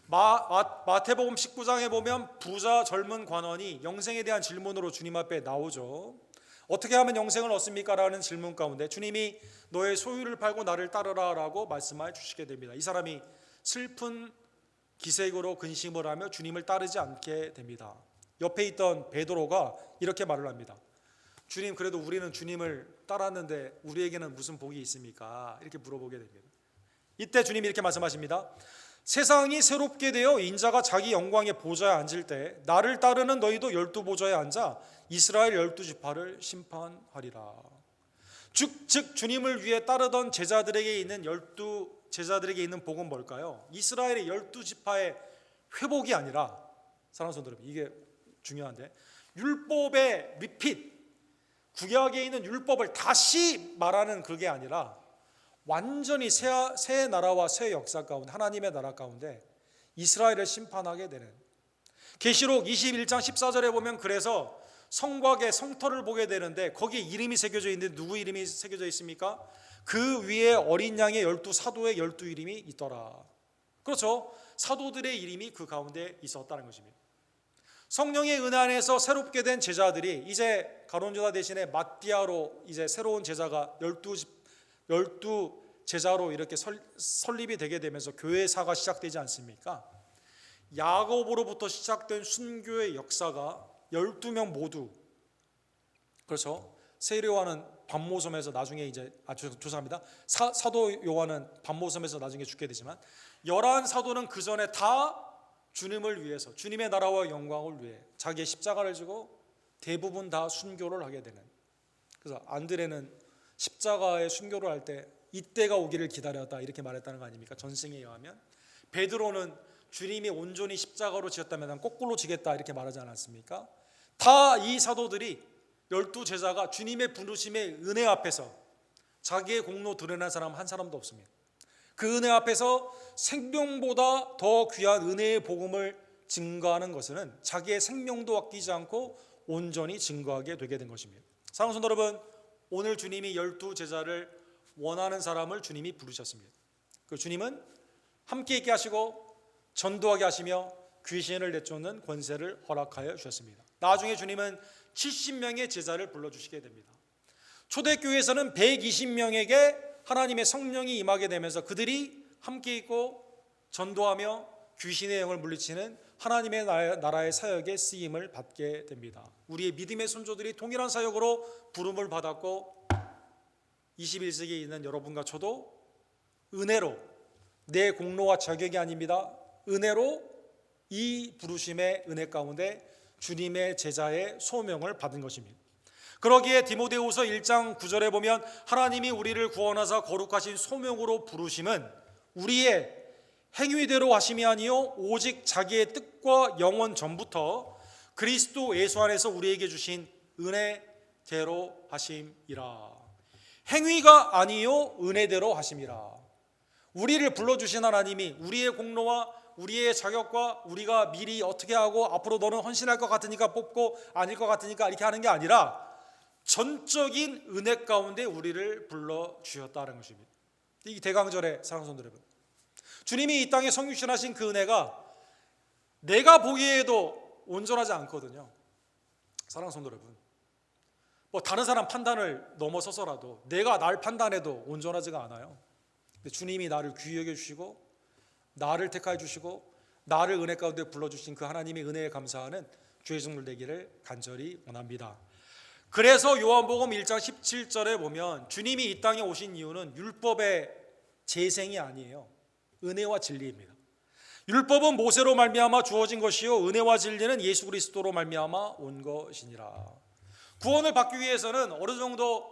마태복음 19장에 보면 부자 젊은 관원이 영생에 대한 질문으로 주님 앞에 나오죠. 어떻게 하면 영생을 얻습니까? 라는 질문 가운데 주님이 너의 소유를 팔고 나를 따르라 라고 말씀해 주시게 됩니다. 이 사람이 슬픈 기색으로 근심을 하며 주님을 따르지 않게 됩니다. 옆에 있던 베드로가 이렇게 말을 합니다. 주님, 그래도 우리는 주님을 따랐는데 우리에게는 무슨 복이 있습니까? 이렇게 물어보게 됩니다. 이때 주님이 이렇게 말씀하십니다. 세상이 새롭게 되어 인자가 자기 영광의 보좌에 앉을 때 나를 따르는 너희도 12보좌에 앉아 이스라엘 12지파를 심판하리라. 즉 주님을 위해 따르던 제자들에게 있는 12제자들에게 있는 복은 뭘까요? 이스라엘의 12지파의 회복이 아니라, 사랑하는 성도 여러분, 이게 중요한데, 율법의 리핏, 구약에 있는 율법을 다시 말하는 그게 아니라 완전히 새 나라와 새 역사 가운데, 하나님의 나라 가운데 이스라엘을 심판하게 되는, 계시록 21장 14절에 보면 그래서 성곽의 성터를 보게 되는데 거기에 이름이 새겨져 있는데 누구 이름이 새겨져 있습니까? 그 위에 어린 양의 12사도의 12이름이 있더라. 그렇죠, 사도들의 이름이 그 가운데 있었다는 것입니다. 성령의 은혜 안에서 새롭게 된 제자들이 이제 가론유다 대신에 마띠아로 이제 새로운 제자가 12 제자로 이렇게 설립이 되게 되면서 교회사가 시작되지 않습니까? 야고보로부터 시작된 순교의 역사가 12명 모두, 그렇죠, 세례요한은 반모섬에서 나중에 이제 죄송합니다. 사도 요한은 반모섬에서 나중에 죽게 되지만 11사도는 그 전에 다 주님을 위해서, 주님의 나라와 영광을 위해 자기의 십자가를 지고 대부분 다 순교를 하게 되는, 그래서 안드레는 십자가의 순교를 할 때 이때가 오기를 기다렸다 이렇게 말했다는 거 아닙니까? 전승에 의하면. 베드로는 주님이 온전히 십자가로 지었다면 난 거꾸로 지겠다 이렇게 말하지 않았습니까? 다 이 사도들이 12제자가 주님의 부르심의 은혜 앞에서 자기의 공로 드러낸 사람 한 사람도 없습니다. 그 은혜 앞에서 생명보다 더 귀한 은혜의 복음을 증거하는 것은 자기의 생명도 아끼지 않고 온전히 증거하게 되게 된 것입니다. 사랑하는 성도 여러분, 오늘 주님이 12 제자를 원하는 사람을 주님이 부르셨습니다. 그 주님은 함께 있게 하시고 전도하게 하시며 귀신을 내쫓는 권세를 허락하여 주셨습니다. 나중에 주님은 70명의 제자를 불러주시게 됩니다. 초대교회에서는 120명에게 하나님의 성령이 임하게 되면서 그들이 함께 있고 전도하며 귀신의 영을 물리치는 하나님의 나라의 사역에 쓰임을 받게 됩니다. 우리의 믿음의 선조들이 동일한 사역으로 부름을 받았고 21세기에 있는 여러분과 저도 은혜로, 내 공로와 자격이 아닙니다, 은혜로 이 부르심의 은혜 가운데 주님의 제자의 소명을 받은 것입니다. 그러기에 디모데후서 1장 9절에 보면 하나님이 우리를 구원하사 거룩하신 소명으로 부르심은 우리의 행위대로 하심이 아니요 오직 자기의 뜻과 영원 전부터 그리스도 예수 안에서 우리에게 주신 은혜대로 하심이라. 행위가 아니요 은혜대로 하심이라. 우리를 불러주신 하나님이 우리의 공로와 우리의 자격과 우리가 미리 어떻게 하고 앞으로 너는 헌신할 것 같으니까 뽑고 아닐 것 같으니까 이렇게 하는 게 아니라 전적인 은혜 가운데 우리를 불러주셨다는 것입니다. 이 대강절의 사랑하는 성도 여러분, 주님이 이 땅에 성육신하신 그 은혜가 내가 보기에도 온전하지 않거든요. 사랑하는 성도 여러분, 뭐 다른 사람 판단을 넘어서서라도 내가 날 판단해도 온전하지가 않아요. 근데 주님이 나를 귀히 여겨주시고 나를 택하여 주시고 나를 은혜 가운데 불러주신 그 하나님의 은혜에 감사하는 주의 종들 되기를 간절히 원합니다. 그래서 요한복음 1장 17절에 보면 주님이 이 땅에 오신 이유는 율법의 재생이 아니에요. 은혜와 진리입니다. 율법은 모세로 말미암아 주어진 것이요 은혜와 진리는 예수 그리스도로 말미암아 온 것이니라. 구원을 받기 위해서는 어느 정도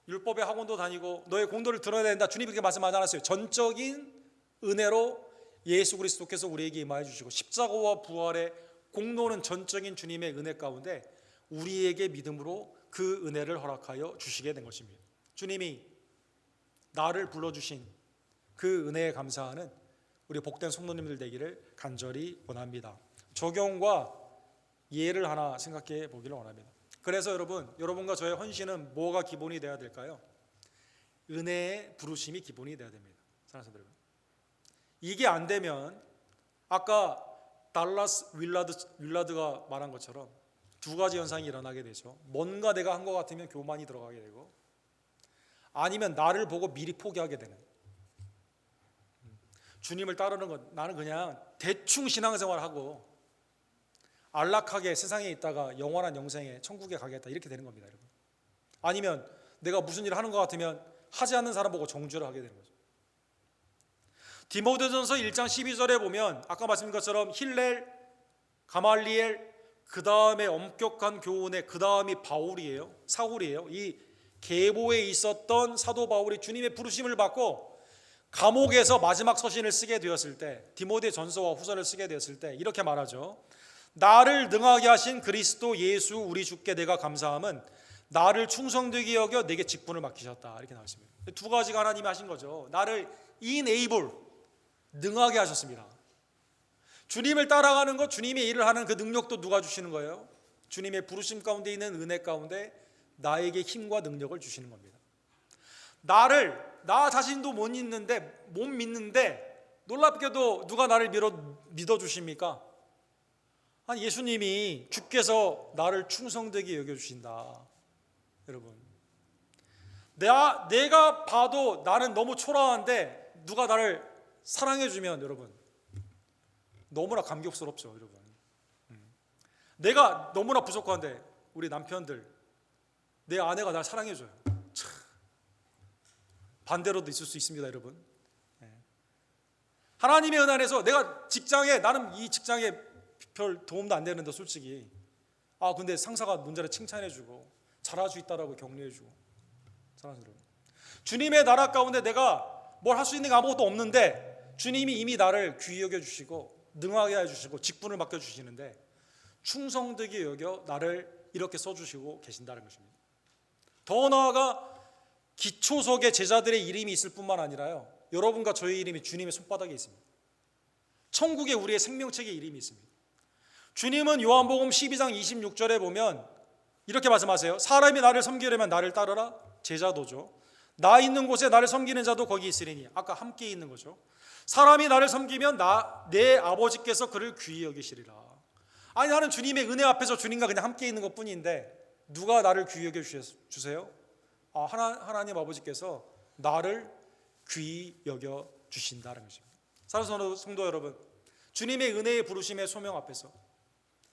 율법의 학원도 다니고 너의 공로를 드러내야 된다, 주님이 그렇게 말씀하지 않았어요. 전적인 은혜로 예수 그리스도께서 우리에게 임하여 주시고 십자가와 부활의 공로는 전적인 주님의 은혜 가운데 우리에게 믿음으로 그 은혜를 허락하여 주시게 된 것입니다. 주님이 나를 불러주신 그 은혜에 감사하는 우리 복된 성도님들 되기를 간절히 원합니다. 적용과 예를 하나 생각해 보기를 원합니다. 그래서 여러분과 저의 헌신은 뭐가 기본이 되어야 될까요? 은혜의 부르심이 기본이 되어야 됩니다. 사랑하는 여러분, 이게 안 되면 아까 달라스 윌라드가 말한 것처럼 두 가지 현상이 일어나게 되죠. 뭔가 내가 한 것 같으면 교만이 들어가게 되고, 아니면 나를 보고 미리 포기하게 되는. 주님을 따르는 것, 나는 그냥 대충 신앙생활하고 안락하게 세상에 있다가 영원한 영생에 천국에 가겠다, 이렇게 되는 겁니다, 여러분. 아니면 내가 무슨 일을 하는 것 같으면 하지 않는 사람 보고 정죄를 하게 되는 거죠. 디모데전서 1장 12절에 보면 아까 말씀드린 것처럼 힐렐, 가말리엘, 그 다음에 엄격한 교훈의 그 다음이 바울이에요. 사울이에요. 이 계보에 있었던 사도 바울이 주님의 부르심을 받고 감옥에서 마지막 서신을 쓰게 되었을 때, 디모데 전서와 후서를 쓰게 되었을 때 이렇게 말하죠. 나를 능하게 하신 그리스도 예수 우리 주께 내가 감사함은 나를 충성되게 여겨 내게 직분을 맡기셨다, 이렇게 나왔습니다. 두 가지가 하나님이 하신 거죠. 나를 enable, 능하게 하셨습니다. 주님을 따라가는 것, 주님의 일을 하는 그 능력도 누가 주시는 거예요? 주님의 부르심 가운데 있는 은혜 가운데 나에게 힘과 능력을 주시는 겁니다. 나 자신도 못 믿는데 놀랍게도 누가 나를 믿어주십니까? 아니, 예수님이 주께서 나를 충성되게 여겨주신다. 여러분, 내가 봐도 나는 너무 초라한데 누가 나를 사랑해주면 여러분 너무나 감격스럽죠, 여러분. 내가 너무나 부족한데 우리 남편들, 내 아내가 날 사랑해줘요. 참, 반대로도 있을 수 있습니다, 여러분. 하나님의 은혜 안에서 내가 직장에, 나는 이 직장에 별 도움도 안 되는데 솔직히 근데 상사가 문제를 칭찬해주고 잘할 수 있다라고 격려해주고. 사랑하는 여러분, 주님의 나라 가운데 내가 뭘 할 수 있는 게 아무것도 없는데 주님이 이미 나를 귀히 여겨주시고 능하게 해주시고 직분을 맡겨주시는데 충성되게 여겨 나를 이렇게 써주시고 계신다는 것입니다. 더 나아가 기초석에 제자들의 이름이 있을 뿐만 아니라요, 여러분과 저의 이름이 주님의 손바닥에 있습니다. 천국에 우리의 생명책에 이름이 있습니다. 주님은 요한복음 12장 26절에 보면 이렇게 말씀하세요. 사람이 나를 섬기려면 나를 따르라. 제자도죠. 나 있는 곳에 나를 섬기는 자도 거기 있으리니. 아까 함께 있는 거죠. 사람이 나를 섬기면 내 아버지께서 그를 귀히 여기시리라. 아니, 나는 주님의 은혜 앞에서 주님과 그냥 함께 있는 것뿐인데 누가 나를 귀히 여겨 주세요? 하나님 아버지께서 나를 귀히 여겨 주신다는 것입니다. 사랑하는 성도 여러분, 주님의 은혜의 부르심의 소명 앞에서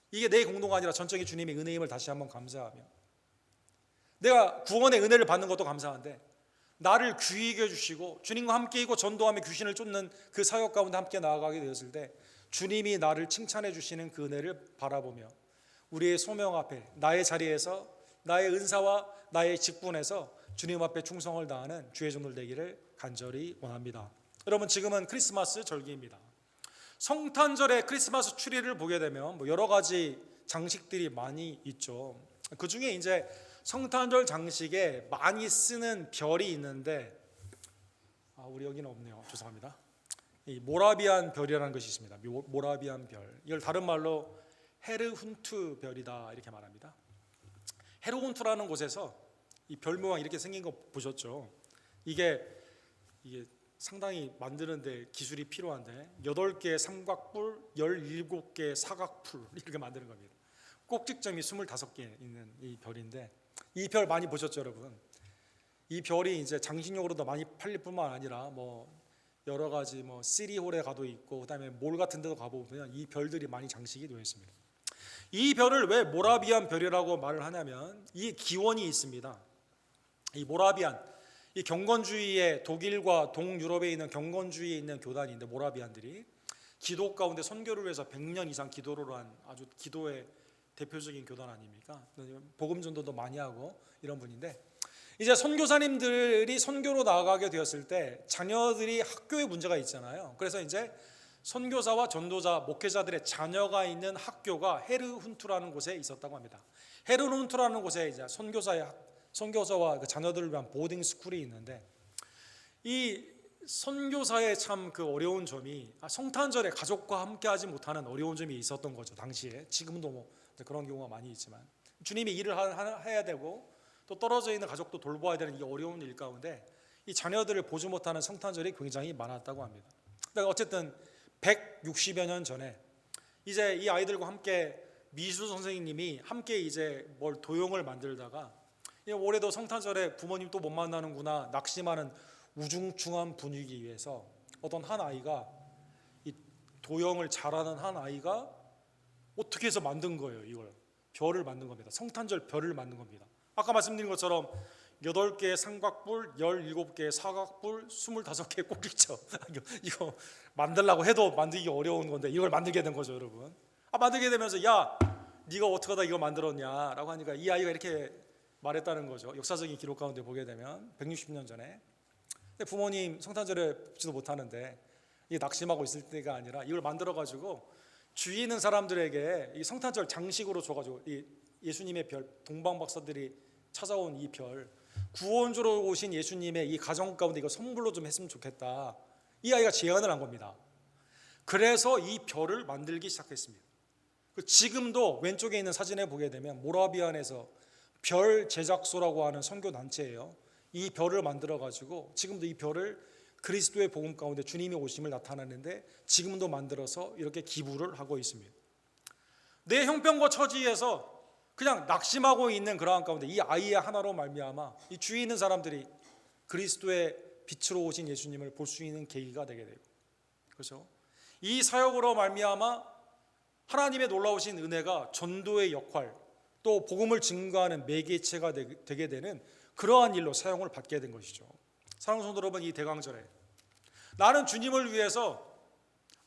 이게 내 공동가 아니라 전적인 주님의 은혜임을 다시 한번 감사하며, 내가 구원의 은혜를 받는 것도 감사한데 나를 귀히 여겨주시고 주님과 함께 있고 전도하며 귀신을 쫓는 그 사역 가운데 함께 나아가게 되었을 때 주님이 나를 칭찬해 주시는 그 은혜를 바라보며 우리의 소명 앞에 나의 자리에서 나의 은사와 나의 직분에서 주님 앞에 충성을 다하는 주의 종들 되기를 간절히 원합니다. 여러분, 지금은 크리스마스 절기입니다. 성탄절에 크리스마스 트리를 보게 되면 여러 가지 장식들이 많이 있죠. 그 중에 이제 성탄절 장식에 많이 쓰는 별이 있는데, 우리 여기는 없네요. 죄송합니다. 이 모라비안 별이라는 것이 있습니다. 모라비안 별. 이걸 다른 말로 헤르훈트 별이다 이렇게 말합니다. 헤르훈트라는 곳에서 이 별 모양 이렇게 생긴 거 보셨죠? 이게 상당히 만드는데 기술이 필요한데 8개의 삼각뿔, 17개의 사각뿔 이렇게 만드는 겁니다. 꼭지점이 25개 있는 이 별인데, 이 별 많이 보셨죠, 여러분? 이 별이 이제 장식용으로도 많이 팔릴 뿐만 아니라 여러 가지 시리홀에 가도 있고 그다음에 몰 같은 데도 가보면 이 별들이 많이 장식이 되어 있습니다. 이 별을 왜 모라비안 별이라고 말을 하냐면 이 기원이 있습니다. 이 모라비안, 이 경건주의의 독일과 동유럽에 있는 경건주의에 있는 교단인데, 모라비안들이 기도 가운데 선교를 위해서 100년 이상 기도를 한 아주 기도의 대표적인 교단 아닙니까? 복음 전도도 많이 하고 이런 분인데, 이제 선교사님들이 선교로 나아가게 되었을 때 자녀들이 학교에 문제가 있잖아요. 그래서 이제 선교사와 전도자, 목회자들의 자녀가 있는 학교가 헤르훈트라는 곳에 있었다고 합니다. 헤르훈트라는 곳에 이제 선교사와 그 자녀들을 위한 보딩 스쿨이 있는데, 이 선교사의 참 그 어려운 점이 성탄절에 가족과 함께하지 못하는 어려운 점이 있었던 거죠. 당시에. 지금도 그런 경우가 많이 있지만 주님이 일을 해야 되고 또 떨어져 있는 가족도 돌보아야 되는 이 어려운 일 가운데 이 자녀들을 보지 못하는 성탄절이 굉장히 많았다고 합니다. 어쨌든 160여 년 전에 이제 이 아이들과 함께 미수 선생님이 함께 이제 도용을 만들다가 올해도 성탄절에 부모님 또 못 만나는구나 낙심하는 우중충한 분위기에서 어떤 한 아이가, 이 도형을 잘하는 한 아이가 어떻게 해서 만든 거예요. 이걸 별을 만든 겁니다. 성탄절 별을 만든 겁니다. 아까 말씀드린 것처럼 8개의 삼각뿔, 17개의 사각뿔, 25개의 꼭지점. 이거 만들려고 해도 만들기 어려운 건데 이걸 만들게 된 거죠, 여러분. 만들게 되면서 야, 네가 어떻게 하다 이걸 만들었냐라고 하니까 이 아이가 이렇게 말했다는 거죠. 역사적인 기록 가운데 보게 되면 160년 전에. 근데 부모님 성탄절에 뵙지도 못하는데 이게 낙심하고 있을 때가 아니라 이걸 만들어 가지고 주위 있는 사람들에게 이 성탄절 장식으로 줘가지고 이 예수님의 별, 동방 박사들이 찾아온 이 별, 구원주로 오신 예수님의 이 가정 가운데 이거 선물로 좀 했으면 좋겠다. 이 아이가 제안을 한 겁니다. 그래서 이 별을 만들기 시작했습니다. 지금도 왼쪽에 있는 사진에 보게 되면 모라비안에서 별 제작소라고 하는 선교 단체예요. 이 별을 만들어 가지고 지금도 이 별을 그리스도의 복음 가운데 주님의 오심을 나타내는데 지금도 만들어서 이렇게 기부를 하고 있습니다. 내 형편과 처지에서 그냥 낙심하고 있는 그러한 가운데 이 아이의 하나로 말미암아 이 주위에 있는 사람들이 그리스도의 빛으로 오신 예수님을 볼 수 있는 계기가 되게 되고, 그렇죠? 이 사역으로 말미암아 하나님의 놀라우신 은혜가 전도의 역할, 또 복음을 증거하는 매개체가 되게 되는 그러한 일로 사용을 받게 된 것이죠. 사랑하는 성도 여러분, 이 대강절에 나는 주님을 위해서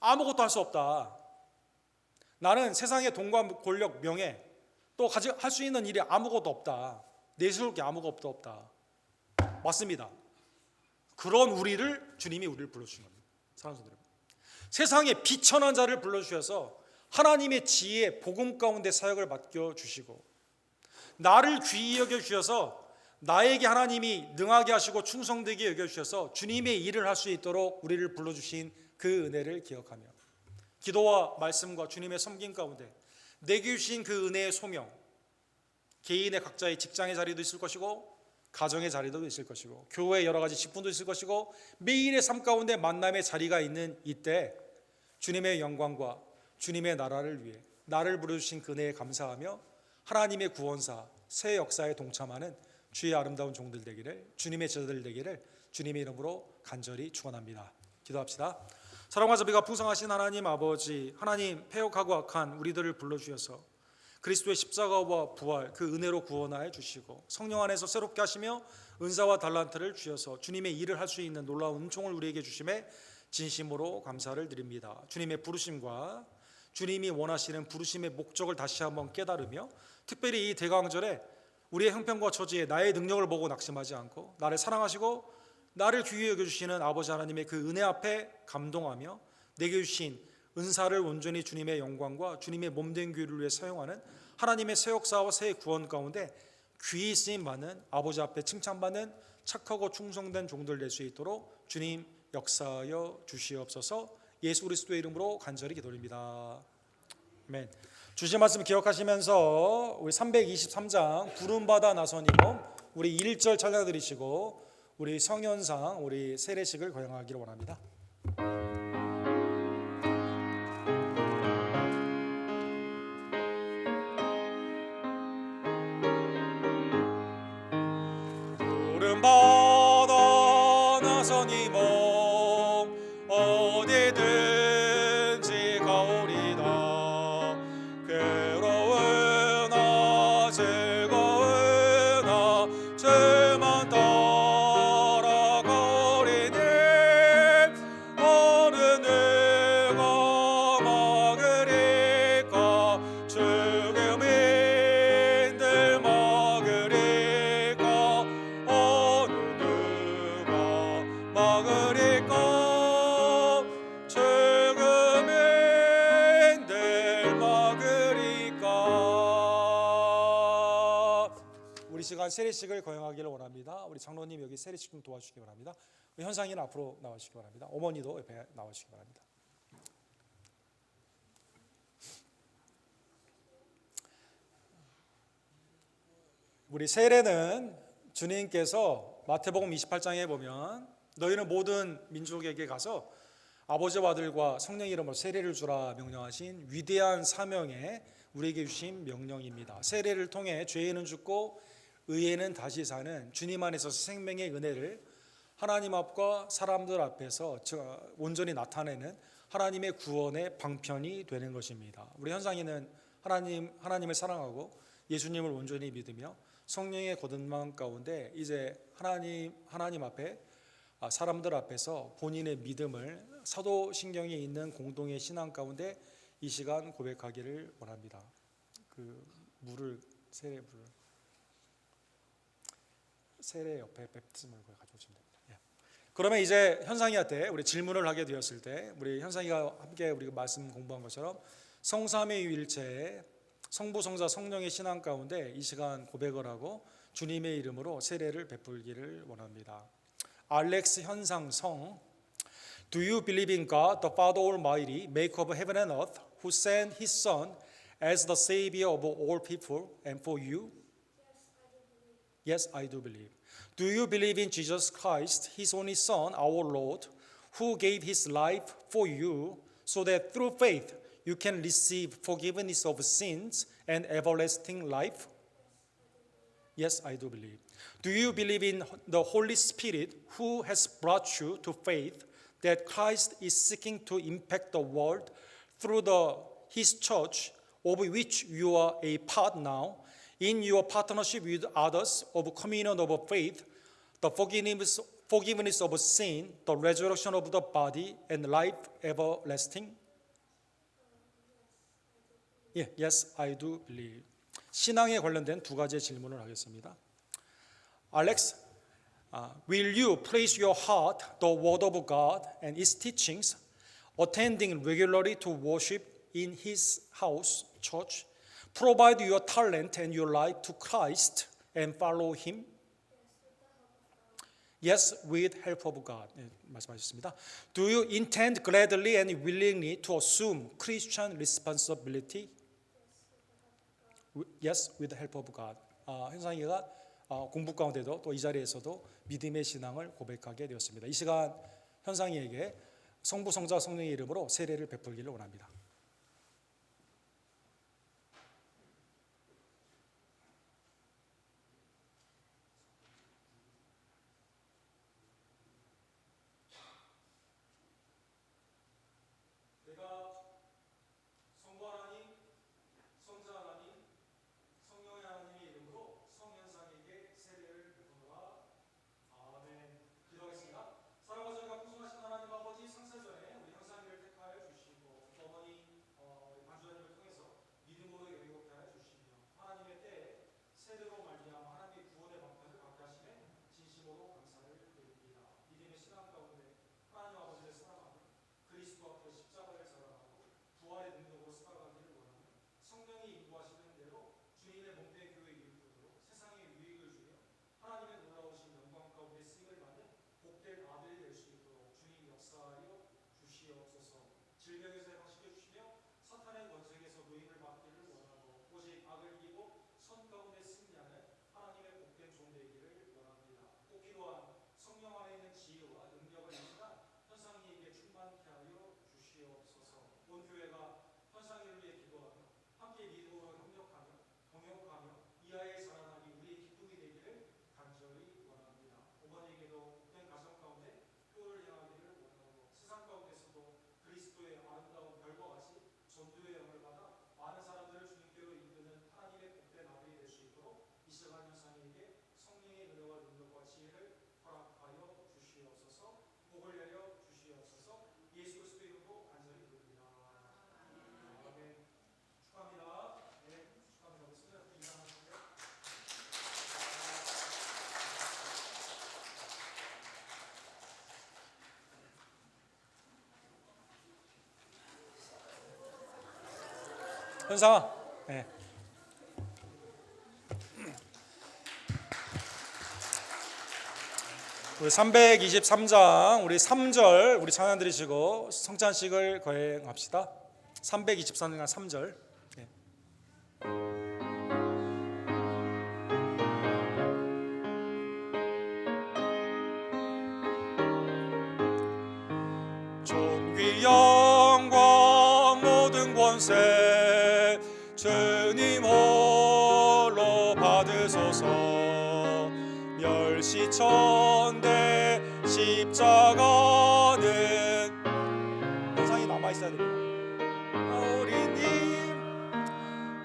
아무것도 할 수 없다. 나는 세상의 돈과 권력, 명예, 또 할 수 있는 일이 아무것도 없다. 내세울 게 아무것도 없다. 맞습니다. 그런 우리를 주님이 우리를 불러주신 겁니다. 사랑하는 성도 여러분, 세상에 비천한 자를 불러주셔서 하나님의 지혜, 복음 가운데 사역을 맡겨주시고 나를 귀히 여겨주셔서 나에게 하나님이 능하게 하시고 충성되게 여겨주셔서 주님의 일을 할 수 있도록 우리를 불러주신 그 은혜를 기억하며 기도와 말씀과 주님의 섬김 가운데 내게 주신 그 은혜의 소명, 개인의 각자의 직장의 자리도 있을 것이고 가정의 자리도 있을 것이고 교회의 여러 가지 직분도 있을 것이고 매일의 삶 가운데 만남의 자리가 있는 이때 주님의 영광과 주님의 나라를 위해 나를 부르신 그 은혜에 감사하며 하나님의 구원사 새 역사에 동참하는 주의 아름다운 종들 되기를, 주님의 제자들 되기를 주님의 이름으로 간절히 축원합니다. 기도합시다. 사랑과 자비가 풍성하신 하나님 아버지, 하나님 패역하고 악한 우리들을 불러주셔서 그리스도의 십자가와 부활 그 은혜로 구원하여 주시고 성령 안에서 새롭게 하시며 은사와 달란트를 주셔서 주님의 일을 할 수 있는 놀라운 은총을 우리에게 주심에 진심으로 감사를 드립니다. 주님의 부르심과 주님이 원하시는 부르심의 목적을 다시 한번 깨달으며 특별히 이 대강절에 우리의 형편과 처지에 나의 능력을 보고 낙심하지 않고 나를 사랑하시고 나를 귀히 여겨주시는 아버지 하나님의 그 은혜 앞에 감동하며 내게 주신 은사를 온전히 주님의 영광과 주님의 몸된 교회를 위해 사용하는 하나님의 새 역사와 새 구원 가운데 귀히 쓰임받는 아버지 앞에 칭찬받는 착하고 충성된 종들 될 수 있도록 주님 역사하여 주시옵소서. 예수 그리스도의 이름으로 간절히 기도드립니다. 아멘. 주신 말씀 기억하시면서 우리 323장 부름받아 나선 이몸 우리 1절 찬양 드리시고 우리 성현상 우리 세례식을 거행하기를 원합니다. 부름받아 나선 이몸 어디든지 가오리다. 괴로우나 즐거우나 죄만 따라가오리니 어느 누가 막으리까. 죽음인들 막으리까. 어느 누가 막으리까. 죽음인들 막으리까. 우리 시간 세례식을 거행하기를 원합니다. 우리 장로님 여기 세례식 좀 도와주시기 바랍니다. 현상이는 앞으로 나와주시기 바랍니다. 어머니도 옆에 나와주시기 바랍니다. 우리 세례는 주님께서 마태복음 28장에 보면 너희는 모든 민족에게 가서 아버지와 아들과 성령 이름으로 세례를 주라 명령하신 위대한 사명에 우리에게 주신 명령입니다. 세례를 통해 죄인은 죽고 의인은 다시 사는 주님 안에서 생명의 은혜를 하나님 앞과 사람들 앞에서 온전히 나타내는 하나님의 구원의 방편이 되는 것입니다. 우리 현상이는 하나님을 사랑하고 예수님을 온전히 믿으며 성령의 거듭남 가운데 이제 하나님 앞에 사람들 앞에서 본인의 믿음을 사도신경에 있는 공동의 신앙 가운데 이 시간 고백하기를 원합니다. 그 세례 옆에 뵙음을 가져오시면 됩니다. 예. 그러면 이제 현상이한테 우리 질문을 하게 되었을 때 우리 현상이가 함께 우리가 말씀 공부한 것처럼 성삼위 일체의 성부 성자 성령의 신앙 가운데 이 시간 고백을 하고 주님의 이름으로 세례를 베풀기를 원합니다. 알렉스 현상 성 Do you believe in God, the Father Almighty, maker of heaven and earth, who sent His Son as the Savior of all people and for you? Yes, I do believe. Do you believe in Jesus Christ, His only Son, our Lord, who gave His life for you, so that through faith you can receive forgiveness of sins and everlasting life? Yes, I do believe. Do you believe in the Holy Spirit, who has brought you to faith that Christ is seeking to impact the world through His church, of which you are a part now, in your partnership with others of communion of faith, the forgiveness of sin, the resurrection of the body, and life everlasting? Yeah, yes, I do believe. 신앙에 관련된 두 가지의 질문을 하겠습니다. Alex, will you place your heart, the Word of God and its teachings, attending regularly to worship in His house, church, provide your talent and your life to Christ and follow Him? Yes, with help of God. 네, 말씀하셨습니다. Do you intend gladly and willingly to assume Christian responsibility? Yes, with the help of God. 현상이가 공부 가운데도 또 이 자리에서도 믿음의 신앙을 고백하게 되었습니다. 이 시간 현상이에게 성부, 성자, 성령의 이름으로 세례를 베풀기를 원합니다. 내가 성부 하나님, 성자 하나님, 성령의 하나님의 이름으로 성현상에게 세례를 베푸노라. 아멘. 기도하겠습니다. 사랑과 저희가 풍성하신 하나님 아버지, 상세전에 우리 현상이를 택하여 주시고 또 어머니 우리 반주하님을 통해서 믿음으로 여유롭게 하여 주시며 하나님의 때에 세례로 말미암아 하나님의 구원의 방편을 받게 하시네 진심으로 감사를 드립니다. 믿음의 신앙 가운데 하나님 아버지를 사랑하며 그리스도 앞에 십자가를 사랑하고 부활의 능력으로 살아가기를 원하며 성령이 인도하시는 대로 주님의 몸된 교회 일꾼으로 세상에 유익을 주며 하나님의 놀라우신 영광 가운데 쓰임을 받는 복된 아들이 될 수 있도록 주님 역사하여 주시옵소서. 질병에서 해방시켜 주시며 사탄의 권세에서 노임을 받기를 원하고 오직 악을 이기고 선 가운데 승리하는 하나님의 복된 종 되기를 원합니다. 꼭 필요한 성령 안에 있는 지혜와 능력을 이시간 현상이에게 충만케 하여 주시옵소서. 온 교회가 현상이를 위해 기도하며 함께 믿음으로 협력하며 동역하며 이하에 살아나니 우리의 기쁨이 되기를 간절히 원합니다. 어머니에게도 복된 가정 가운데 표를 향하기를 원하고 세상 가운데서도 그리스도의 아름다운 별과 같이 전도의 영을 받아 많은 사람들을 주님께로 이끄는 하나님의 복된 아들이 될 수 있도록 이 시간 현상에게 성령의 은혜와 능력과 지혜를 허락하여 주시옵소서. 복을 내려 주시옵소서. 예수 그리스도 이름으로 간절히 부릅니다. 아멘. 축하합니다. 네, 축하합니다. 우리 수고하셨습니다. 인사하시고요. 현상아. 네. 우리 323장 우리 3절 우리 찬양 드리시고 성찬식을 거행합시다. 323장 3절. 네. 존귀 영광 모든 권세 주님 홀로 받으소서. 멸시천대 십자가는 현상이 남아있어야 됩니다. 우리님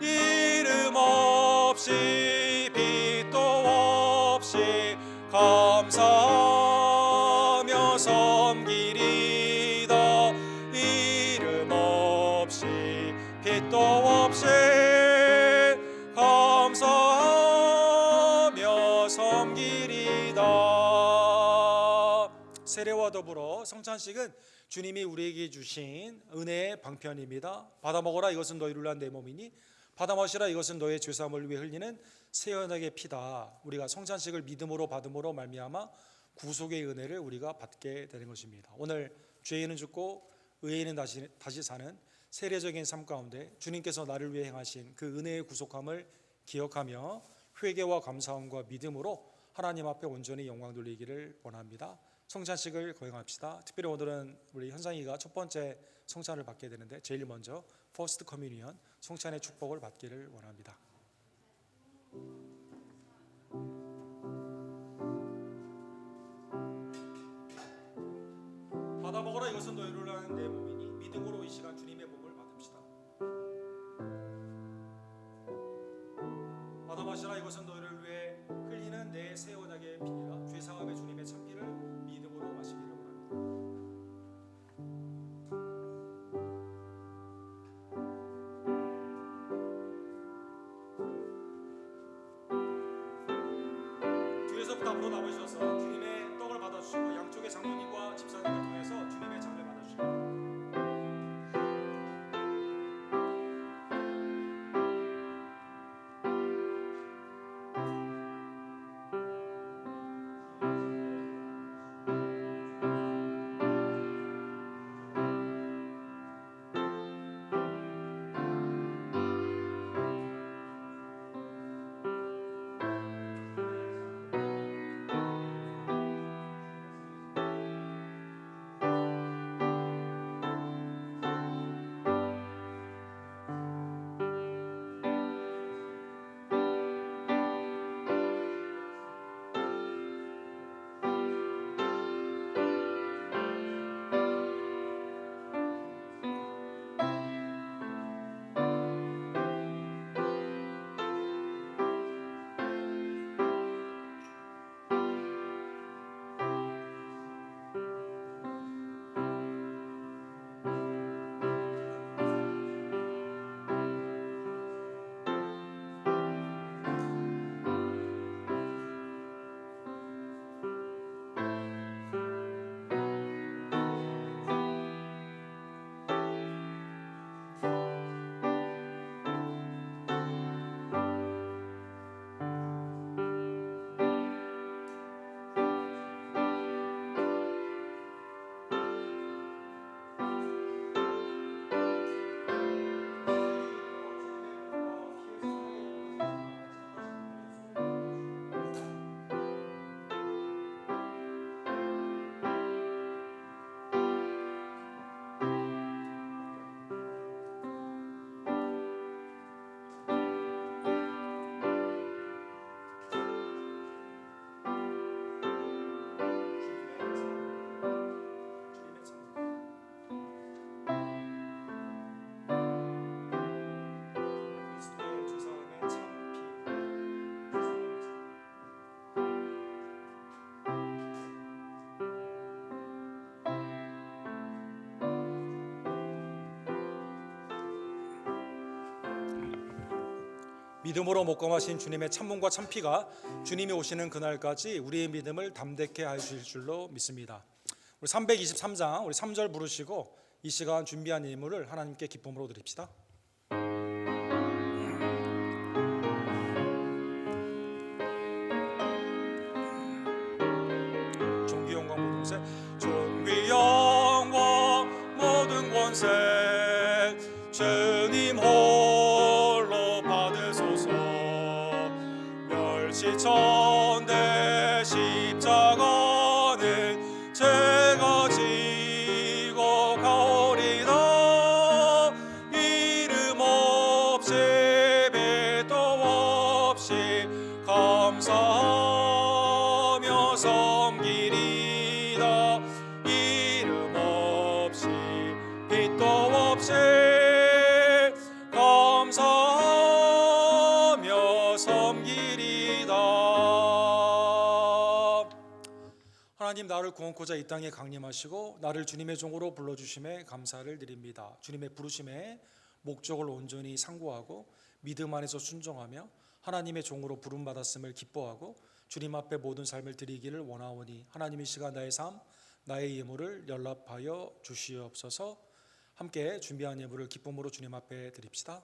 이름 없이 빛도 없이 감사하며 섬기리다. 이름 없이 빛도 없이 감사하며 섬기리다. 세례와 더불어 성찬식은 주님이 우리에게 주신 은혜의 방편입니다. 받아 먹어라 이것은 너희를 위한 내 몸이니 받아 마시라 이것은 너의 죄사함을 위해 흘리는 새 언약의 피다. 우리가 성찬식을 믿음으로 받음으로 말미암아 구속의 은혜를 우리가 받게 되는 것입니다. 오늘 죄인은 죽고 의인은 다시 사는 세례적인 삶 가운데 주님께서 나를 위해 행하신 그 은혜의 구속함을 기억하며 회개와 감사함과 믿음으로 하나님 앞에 온전히 영광 돌리기를 원합니다. 성찬식을 거행합시다. 특별히 오늘은 우리 현상이가 첫 번째 성찬을 받게 되는데 제일 먼저 퍼스트 커뮤니언 성찬의 축복을 받기를 원합니다. 받아 먹어라 이것은 너희를 위한 내 몸이니 믿음으로 이 시간 주님의 몸을 받읍시다. 받아 마시라 이것은 너희를 위해 흘리는 내 새 언약의 피니라. 죄사함의 주님의 참기를 믿음으로 마시기를 원합니다. 뒤에서부터 앞으로 나오셔서 주님의 떡을 받아주시고 양쪽의 장로님과 집사님을 통해서 주님의 잔을 받아주시고 믿음으로 목감하신 주님의 참몸과 참피가 주님이 오시는 그날까지 우리의 믿음을 담대케 하실 줄로 믿습니다. 우리 323장 우리 3절 부르시고 이 시간 준비한 예물을 하나님께 기쁨으로 드립시다. 존귀 영광 모든 권세, 존귀 영광 모든 권세 주님 홀로 받으소서. 멸시천대 십자가는 제가 지고 가오리다. 이름 없이 빛도 없이 감사하며 섬기리다. 이름 없이 빛도 없이 감사하며 섬기리다. 하나님, 나를 구원코자 이 땅에 강림하시고 나를 주님의 종으로 불러주심에 감사를 드립니다. 주님의 부르심에 목적을 온전히 상고하고 믿음 안에서 순종하며 하나님의 종으로 부름받았음을 기뻐하고 주님 앞에 모든 삶을 드리기를 원하오니 하나님 이 시간 나의 삶, 나의 예물을 연락하여 주시옵소서. 함께 준비한 예물을 기쁨으로 주님 앞에 드립시다.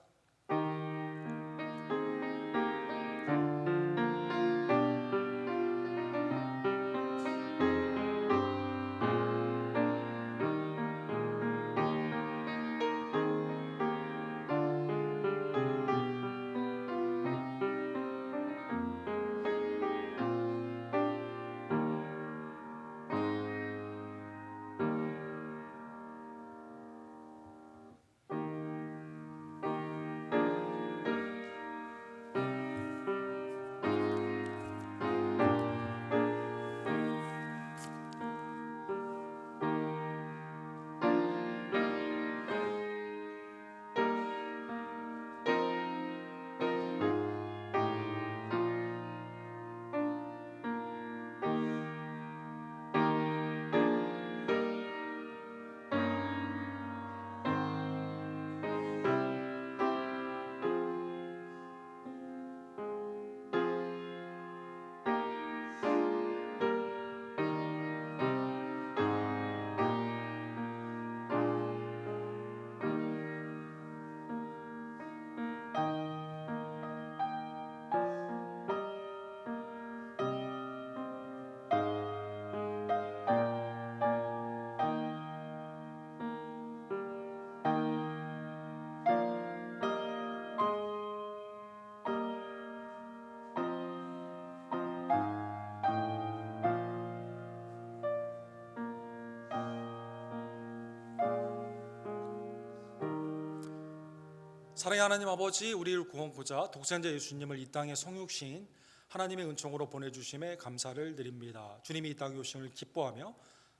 사랑의 하나님 아버지, 우리를 구원코자 독생자 예수님을 이 땅에 성육신 하나님의 은총으로 보내주심에 감사를 드립니다. 주님이 이 땅에 오심을 기뻐하며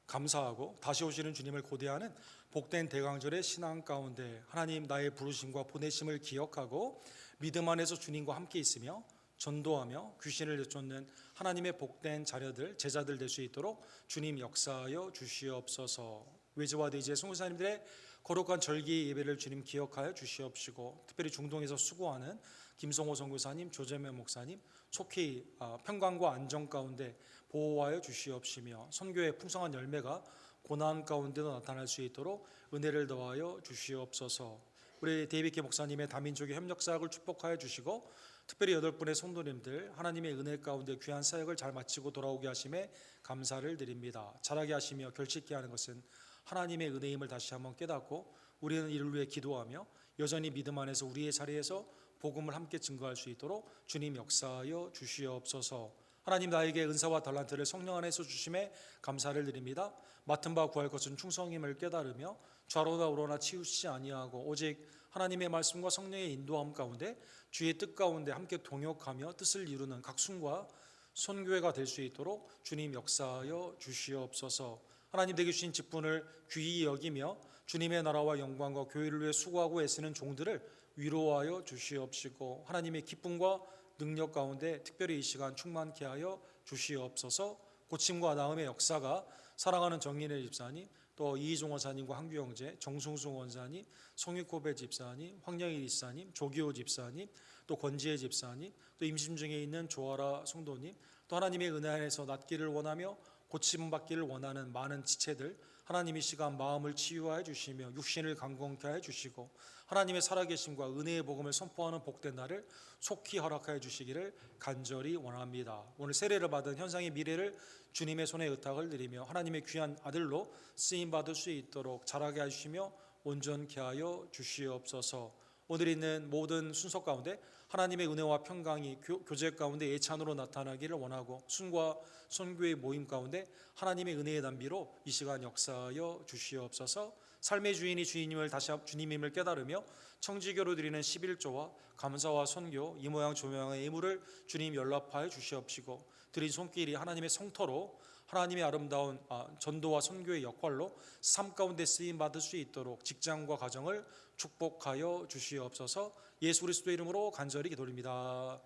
감사하고 다시 오시는 주님을 고대하는 복된 대강절의 신앙 가운데 하나님 나의 부르심과 보내심을 기억하고 믿음 안에서 주님과 함께 있으며 전도하며 귀신을 내쫓는 하나님의 복된 자녀들, 제자들 될 수 있도록 주님 역사하여 주시옵소서. 외지와 대지의 선교사님들의 거룩한 절기 예배를 주님 기억하여 주시옵시고 특별히 중동에서 수고하는 김성호 선교사님, 조재매 목사님 속히 평강과 안정 가운데 보호하여 주시옵시며 선교의 풍성한 열매가 고난 가운데도 나타날 수 있도록 은혜를 더하여 주시옵소서. 우리 데이비케 목사님의 다민족의 협력 사역을 축복하여 주시고 특별히 8분의 성도님들 하나님의 은혜 가운데 귀한 사역을 잘 마치고 돌아오게 하심에 감사를 드립니다. 잘하게 하시며 결실케 하는 것은 하나님의 은혜임을 다시 한번 깨닫고 우리는 이를 위해 기도하며 여전히 믿음 안에서 우리의 자리에서 복음을 함께 증거할 수 있도록 주님 역사하여 주시옵소서. 하나님, 나에게 은사와 달란트를 성령 안에서 주심에 감사를 드립니다. 맡은 바 구할 것은 충성임을 깨달으며 좌로나 우로나 치우치지 아니하고 오직 하나님의 말씀과 성령의 인도함 가운데 주의 뜻 가운데 함께 동역하며 뜻을 이루는 각순과 선교회가 될 수 있도록 주님 역사하여 주시옵소서. 하나님 내게 주신 직분을 귀히 여기며 주님의 나라와 영광과 교회를 위해 수고하고 애쓰는 종들을 위로하여 주시옵시고 하나님의 기쁨과 능력 가운데 특별히 이 시간 충만케 하여 주시옵소서. 고침과 나음의 역사가 사랑하는 정인혜 집사님, 또 이희종 원사님과 한규 형제, 정승숙 원사님, 송익호배 집사님, 황영일 집사님, 조기호 집사님, 또 권지혜 집사님, 또 임신 중에 있는 조아라 성도님, 또 하나님의 은혜 안에서 낫기를 원하며 고침받기를 원하는 많은 지체들, 하나님이 시간 마음을 치유하여 주시며 육신을 강건케 해 주시고 하나님의 살아계심과 은혜의 복음을 선포하는 복된 날을 속히 허락하여 주시기를 간절히 원합니다. 오늘 세례를 받은 현상의 미래를 주님의 손에 의탁을 드리며 하나님의 귀한 아들로 쓰임 받을 수 있도록 자라게 하시며 온전케 하여 주시옵소서. 오늘 있는 모든 순서 가운데 하나님의 은혜와 평강이 교제 가운데 예찬으로 나타나기를 원하고 순과 선교의 모임 가운데 하나님의 은혜의 단비로 이 시간 역사하여 주시옵소서. 삶의 주인이 주님임을 깨달으며 청지교로 드리는 11조와 감사와 선교, 이 모양 저 모양의 예물을 주님 연락하여 주시옵시고 드린 손길이 하나님의 성토로 하나님의 아름다운 전도와 선교의 역할로 삶 가운데 쓰임 받을 수 있도록 직장과 가정을 축복하여 주시옵소서. 예수 그리스도의 이름으로 간절히 기도드립니다.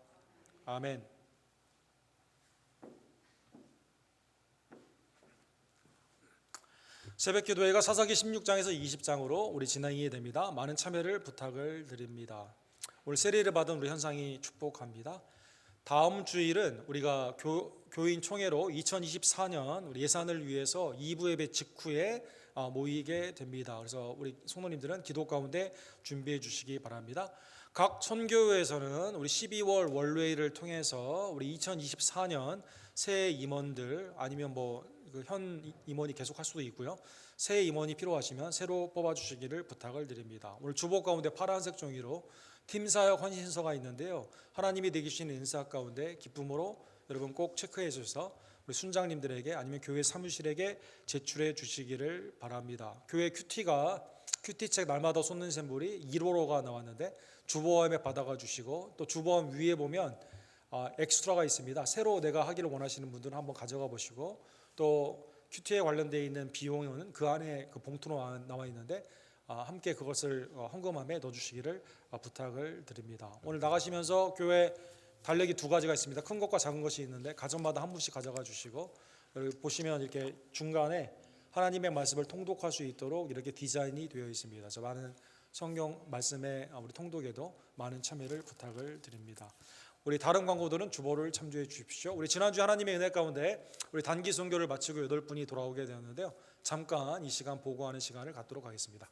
아멘. 새벽기도회가 사사기 16장에서 20장으로 우리 진행이 됩니다. 많은 참여를 부탁을 드립니다. 오늘 세례를 받은 우리 현상이 축복합니다. 다음 주일은 우리가 교인 총회로 2024년 우리 예산을 위해서 2부 예배 직후에 모이게 됩니다. 그래서 우리 성도님들은 기도 가운데 준비해 주시기 바랍니다. 각 선교회에서는 우리 12월 월회를 통해서 우리 2024년 새 임원들 아니면 현 임원이 계속 할 수도 있고요. 새 임원이 필요하시면 새로 뽑아주시기를 부탁을 드립니다. 오늘 주보 가운데 파란색 종이로 팀사역 헌신서가 있는데요. 하나님이 내게 주신 인사 가운데 기쁨으로 여러분 꼭 체크해 주셔서 우리 순장님들에게 아니면 교회 사무실에게 제출해 주시기를 바랍니다. 교회 큐티책 날마다 쏟는 샘물이 1호로가 나왔는데 주보함에 받아가 주시고 또 주보함 위에 보면 엑스트라가 있습니다. 새로 내가 하기를 원하시는 분들은 한번 가져가 보시고 또 큐티에 관련되어 있는 비용은 그 안에 그 봉투로 나와 있는데 함께 그것을 헌금함에 넣어주시기를 부탁을 드립니다. 오늘 나가시면서 교회 달력이 2가지가 있습니다. 큰 것과 작은 것이 있는데 가정마다 한 분씩 가져가 주시고 여기 보시면 이렇게 중간에 하나님의 말씀을 통독할 수 있도록 이렇게 디자인이 되어 있습니다. 그래서 많은 성경 말씀의 우리 통독에도 많은 참여를 부탁을 드립니다. 우리 다른 광고들은 주보를 참조해 주십시오. 우리 지난주 하나님의 은혜 가운데 우리 단기 선교를 마치고 8분이 돌아오게 되었는데요. 잠깐 이 시간 보고하는 시간을 갖도록 하겠습니다.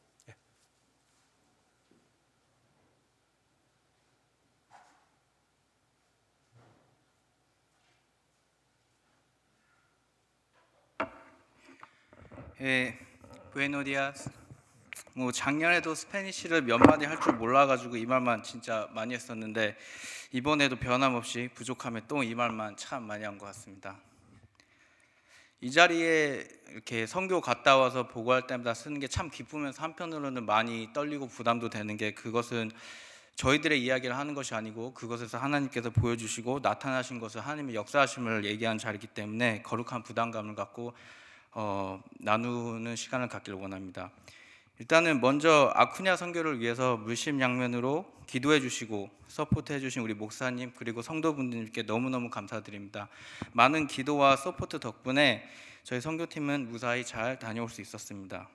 부에노디아스. 작년에도 스페니쉬를 몇 마디 할 줄 몰라가지고 이 말만 진짜 많이 했었는데 이번에도 변함없이 부족함에 또 이 말만 참 많이 한 것 같습니다. 이 자리에 이렇게 선교 갔다 와서 보고할 때마다 쓰는 게 참 기쁘면서 한편으로는 많이 떨리고 부담도 되는 게 그것은 저희들의 이야기를 하는 것이 아니고 그것에서 하나님께서 보여주시고 나타나신 것을 하나님의 역사하심을 얘기하는 자리이기 때문에 거룩한 부담감을 갖고 나누는 시간을 갖기를 원합니다. 일단은 먼저 아쿠냐 선교를 위해서 물심양면으로 기도해 주시고 서포트해 주신 우리 목사님 그리고 성도분들께 너무너무 감사드립니다. 많은 기도와 서포트 덕분에 저희 선교팀은 무사히 잘 다녀올 수 있었습니다.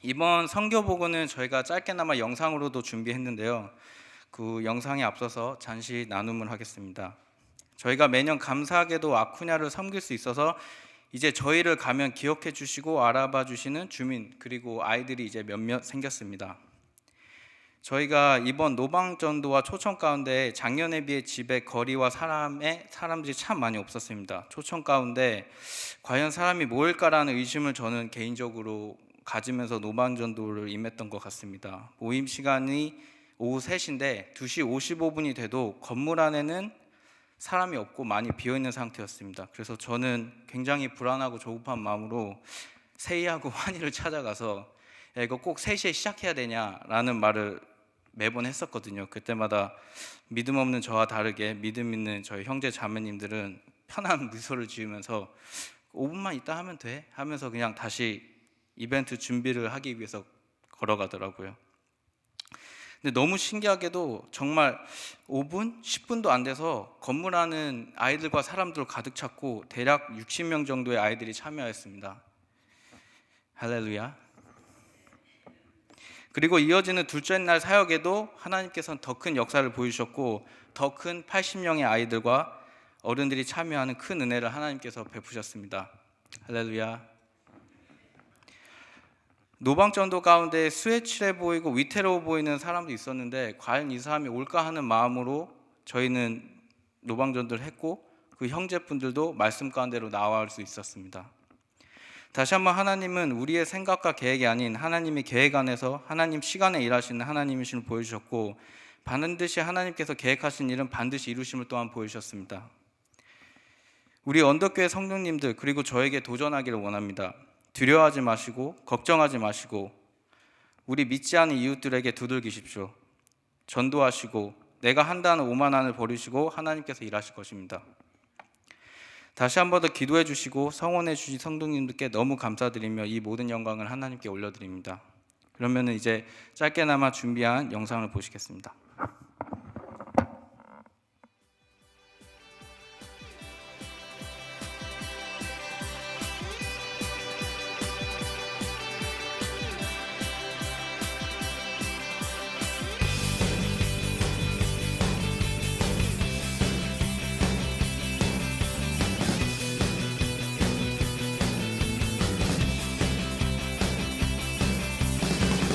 이번 선교 보고는 저희가 짧게나마 영상으로도 준비했는데요. 그 영상에 앞서서 잠시 나눔을 하겠습니다. 저희가 매년 감사하게도 아쿠냐를 섬길 수 있어서 이제 저희를 가면 기억해 주시고 알아봐 주시는 주민 그리고 아이들이 이제 몇몇 생겼습니다. 저희가 이번 노방전도와 초청 가운데 작년에 비해 집에 거리와 사람들이 참 많이 없었습니다. 초청 가운데 과연 사람이 모일까라는 의심을 저는 개인적으로 가지면서 노방전도를 임했던 것 같습니다. 모임 시간이 오후 3시인데 2시 55분이 돼도 건물 안에는 사람이 없고 많이 비어있는 상태였습니다. 그래서 저는 굉장히 불안하고 조급한 마음으로 세희하고 환희를 찾아가서 야, 이거 꼭 3시에 시작해야 되냐라는 말을 매번 했었거든요. 그때마다 믿음 없는 저와 다르게 믿음 있는 저희 형제 자매님들은 편한 미소를 지으면서 5분만 있다 하면 돼 하면서 그냥 다시 이벤트 준비를 하기 위해서 걸어가더라고요. 근데 너무 신기하게도 정말 5분, 10분도 안 돼서 건물 안은 아이들과 사람들로 가득 찼고 대략 60명 정도의 아이들이 참여했습니다. 할렐루야. 그리고 이어지는 둘째 날 사역에도 하나님께서는 더 큰 역사를 보여주셨고 더 큰 80명의 아이들과 어른들이 참여하는 큰 은혜를 하나님께서 베푸셨습니다. 할렐루야. 노방전도 가운데 수혜칠해 보이고 위태로워 보이는 사람도 있었는데 과연 이 사람이 올까 하는 마음으로 저희는 노방전도를 했고 그 형제분들도 말씀 가운데로 나올 수 있었습니다. 다시 한번 하나님은 우리의 생각과 계획이 아닌 하나님의 계획 안에서 하나님 시간에 일하시는 하나님이심을 보여주셨고 반드시 하나님께서 계획하신 일은 반드시 이루심을 또한 보여주셨습니다. 우리 언덕교회 성도님들 그리고 저에게 도전하기를 원합니다. 두려워하지 마시고 걱정하지 마시고 우리 믿지 않은 이웃들에게 두들기십시오. 전도하시고 내가 한다는 오만함을 버리시고 하나님께서 일하실 것입니다. 다시 한 번 더 기도해 주시고 성원해 주신 성도님들께 너무 감사드리며 이 모든 영광을 하나님께 올려드립니다. 그러면 이제 짧게나마 준비한 영상을 보시겠습니다.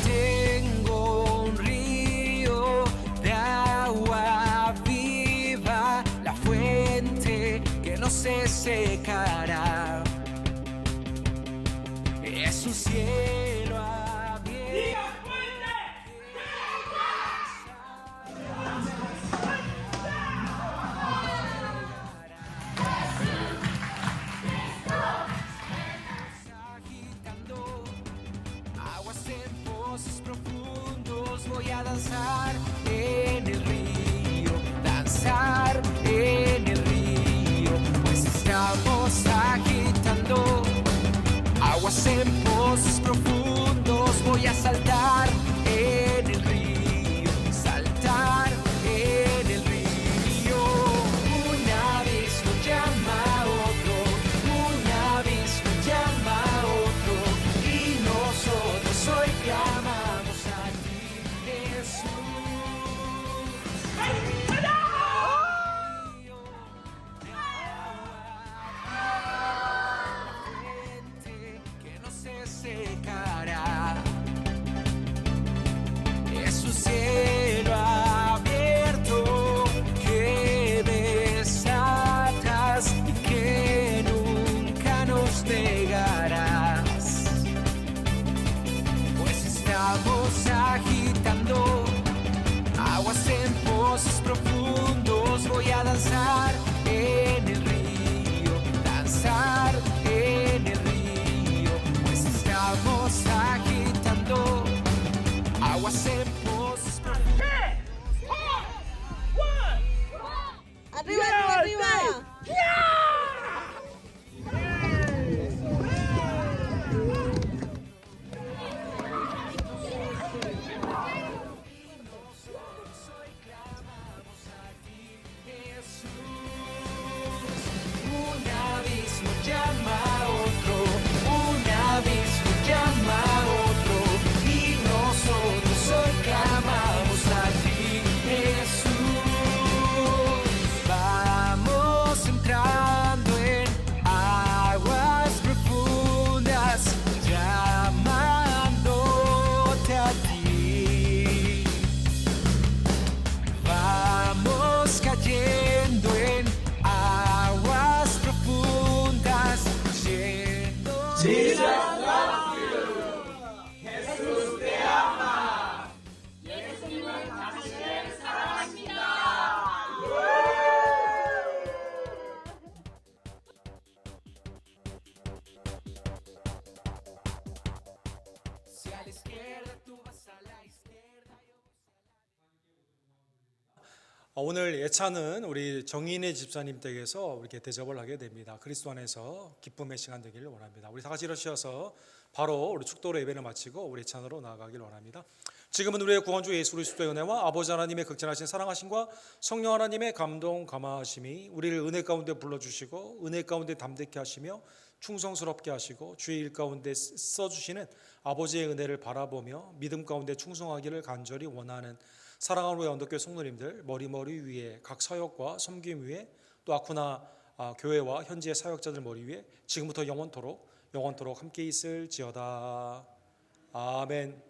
Tengo un río de agua viva, la fuente que no se secará. Es un cielo abierto. Agitando aguas en pozos profundos, voy a danzar en el río, danzar en el río, pues estamos agitando aguas en pozos profundos, voy a saltar en el río, saltar en el río. Un abismo llama a otro, un abismo llama a otro, y nosotros hoy clamamos a ti, Jesús. Que no se secará. Es un cielo abierto que desatas y que nunca nos negarás. Pues estamos agitando aguas en pozos profundos, voy a danzar en el río, danzar en el río, pues estamos agitando aguas en pozos profundos. Arriba, arriba, arriba. Un abismo llama a otro, un abismo llama a otro, y nosotros hoy clamamos a ti, Jesús. Vamos entrando en aguas profundas, llamándote a ti. Vamos cayendo en aguas profundas, yendo. Si a la izquierda tú vas a la izquierda. 오늘 예찬은 우리 정인의 집사님 댁에서 이렇게 대접을 하게 됩니다. 그리스도 안에서 기쁨의 시간 되기를 원합니다. 우리 다 같이 일어서셔서 바로 우리 축도로 예배를 마치고 우리 예찬으로 나아가길 원합니다. 지금은 우리의 구원주 예수 그리스도의 은혜와 아버지 하나님의 극진하신 사랑하심과 성령 하나님의 감동 감화하심이 우리를 은혜 가운데 불러주시고 은혜 가운데 담대케 하시며 충성스럽게 하시고 주의 일 가운데 써주시는 아버지의 은혜를 바라보며 믿음 가운데 충성하기를 간절히 원하는 사랑하는 우리 언덕교회 성도님들 머리 위에 각 사역과 섬김 위에 또 아쿠나 교회와 현지의 사역자들 머리 위에 지금부터 영원토록 함께 있을지어다. 아멘.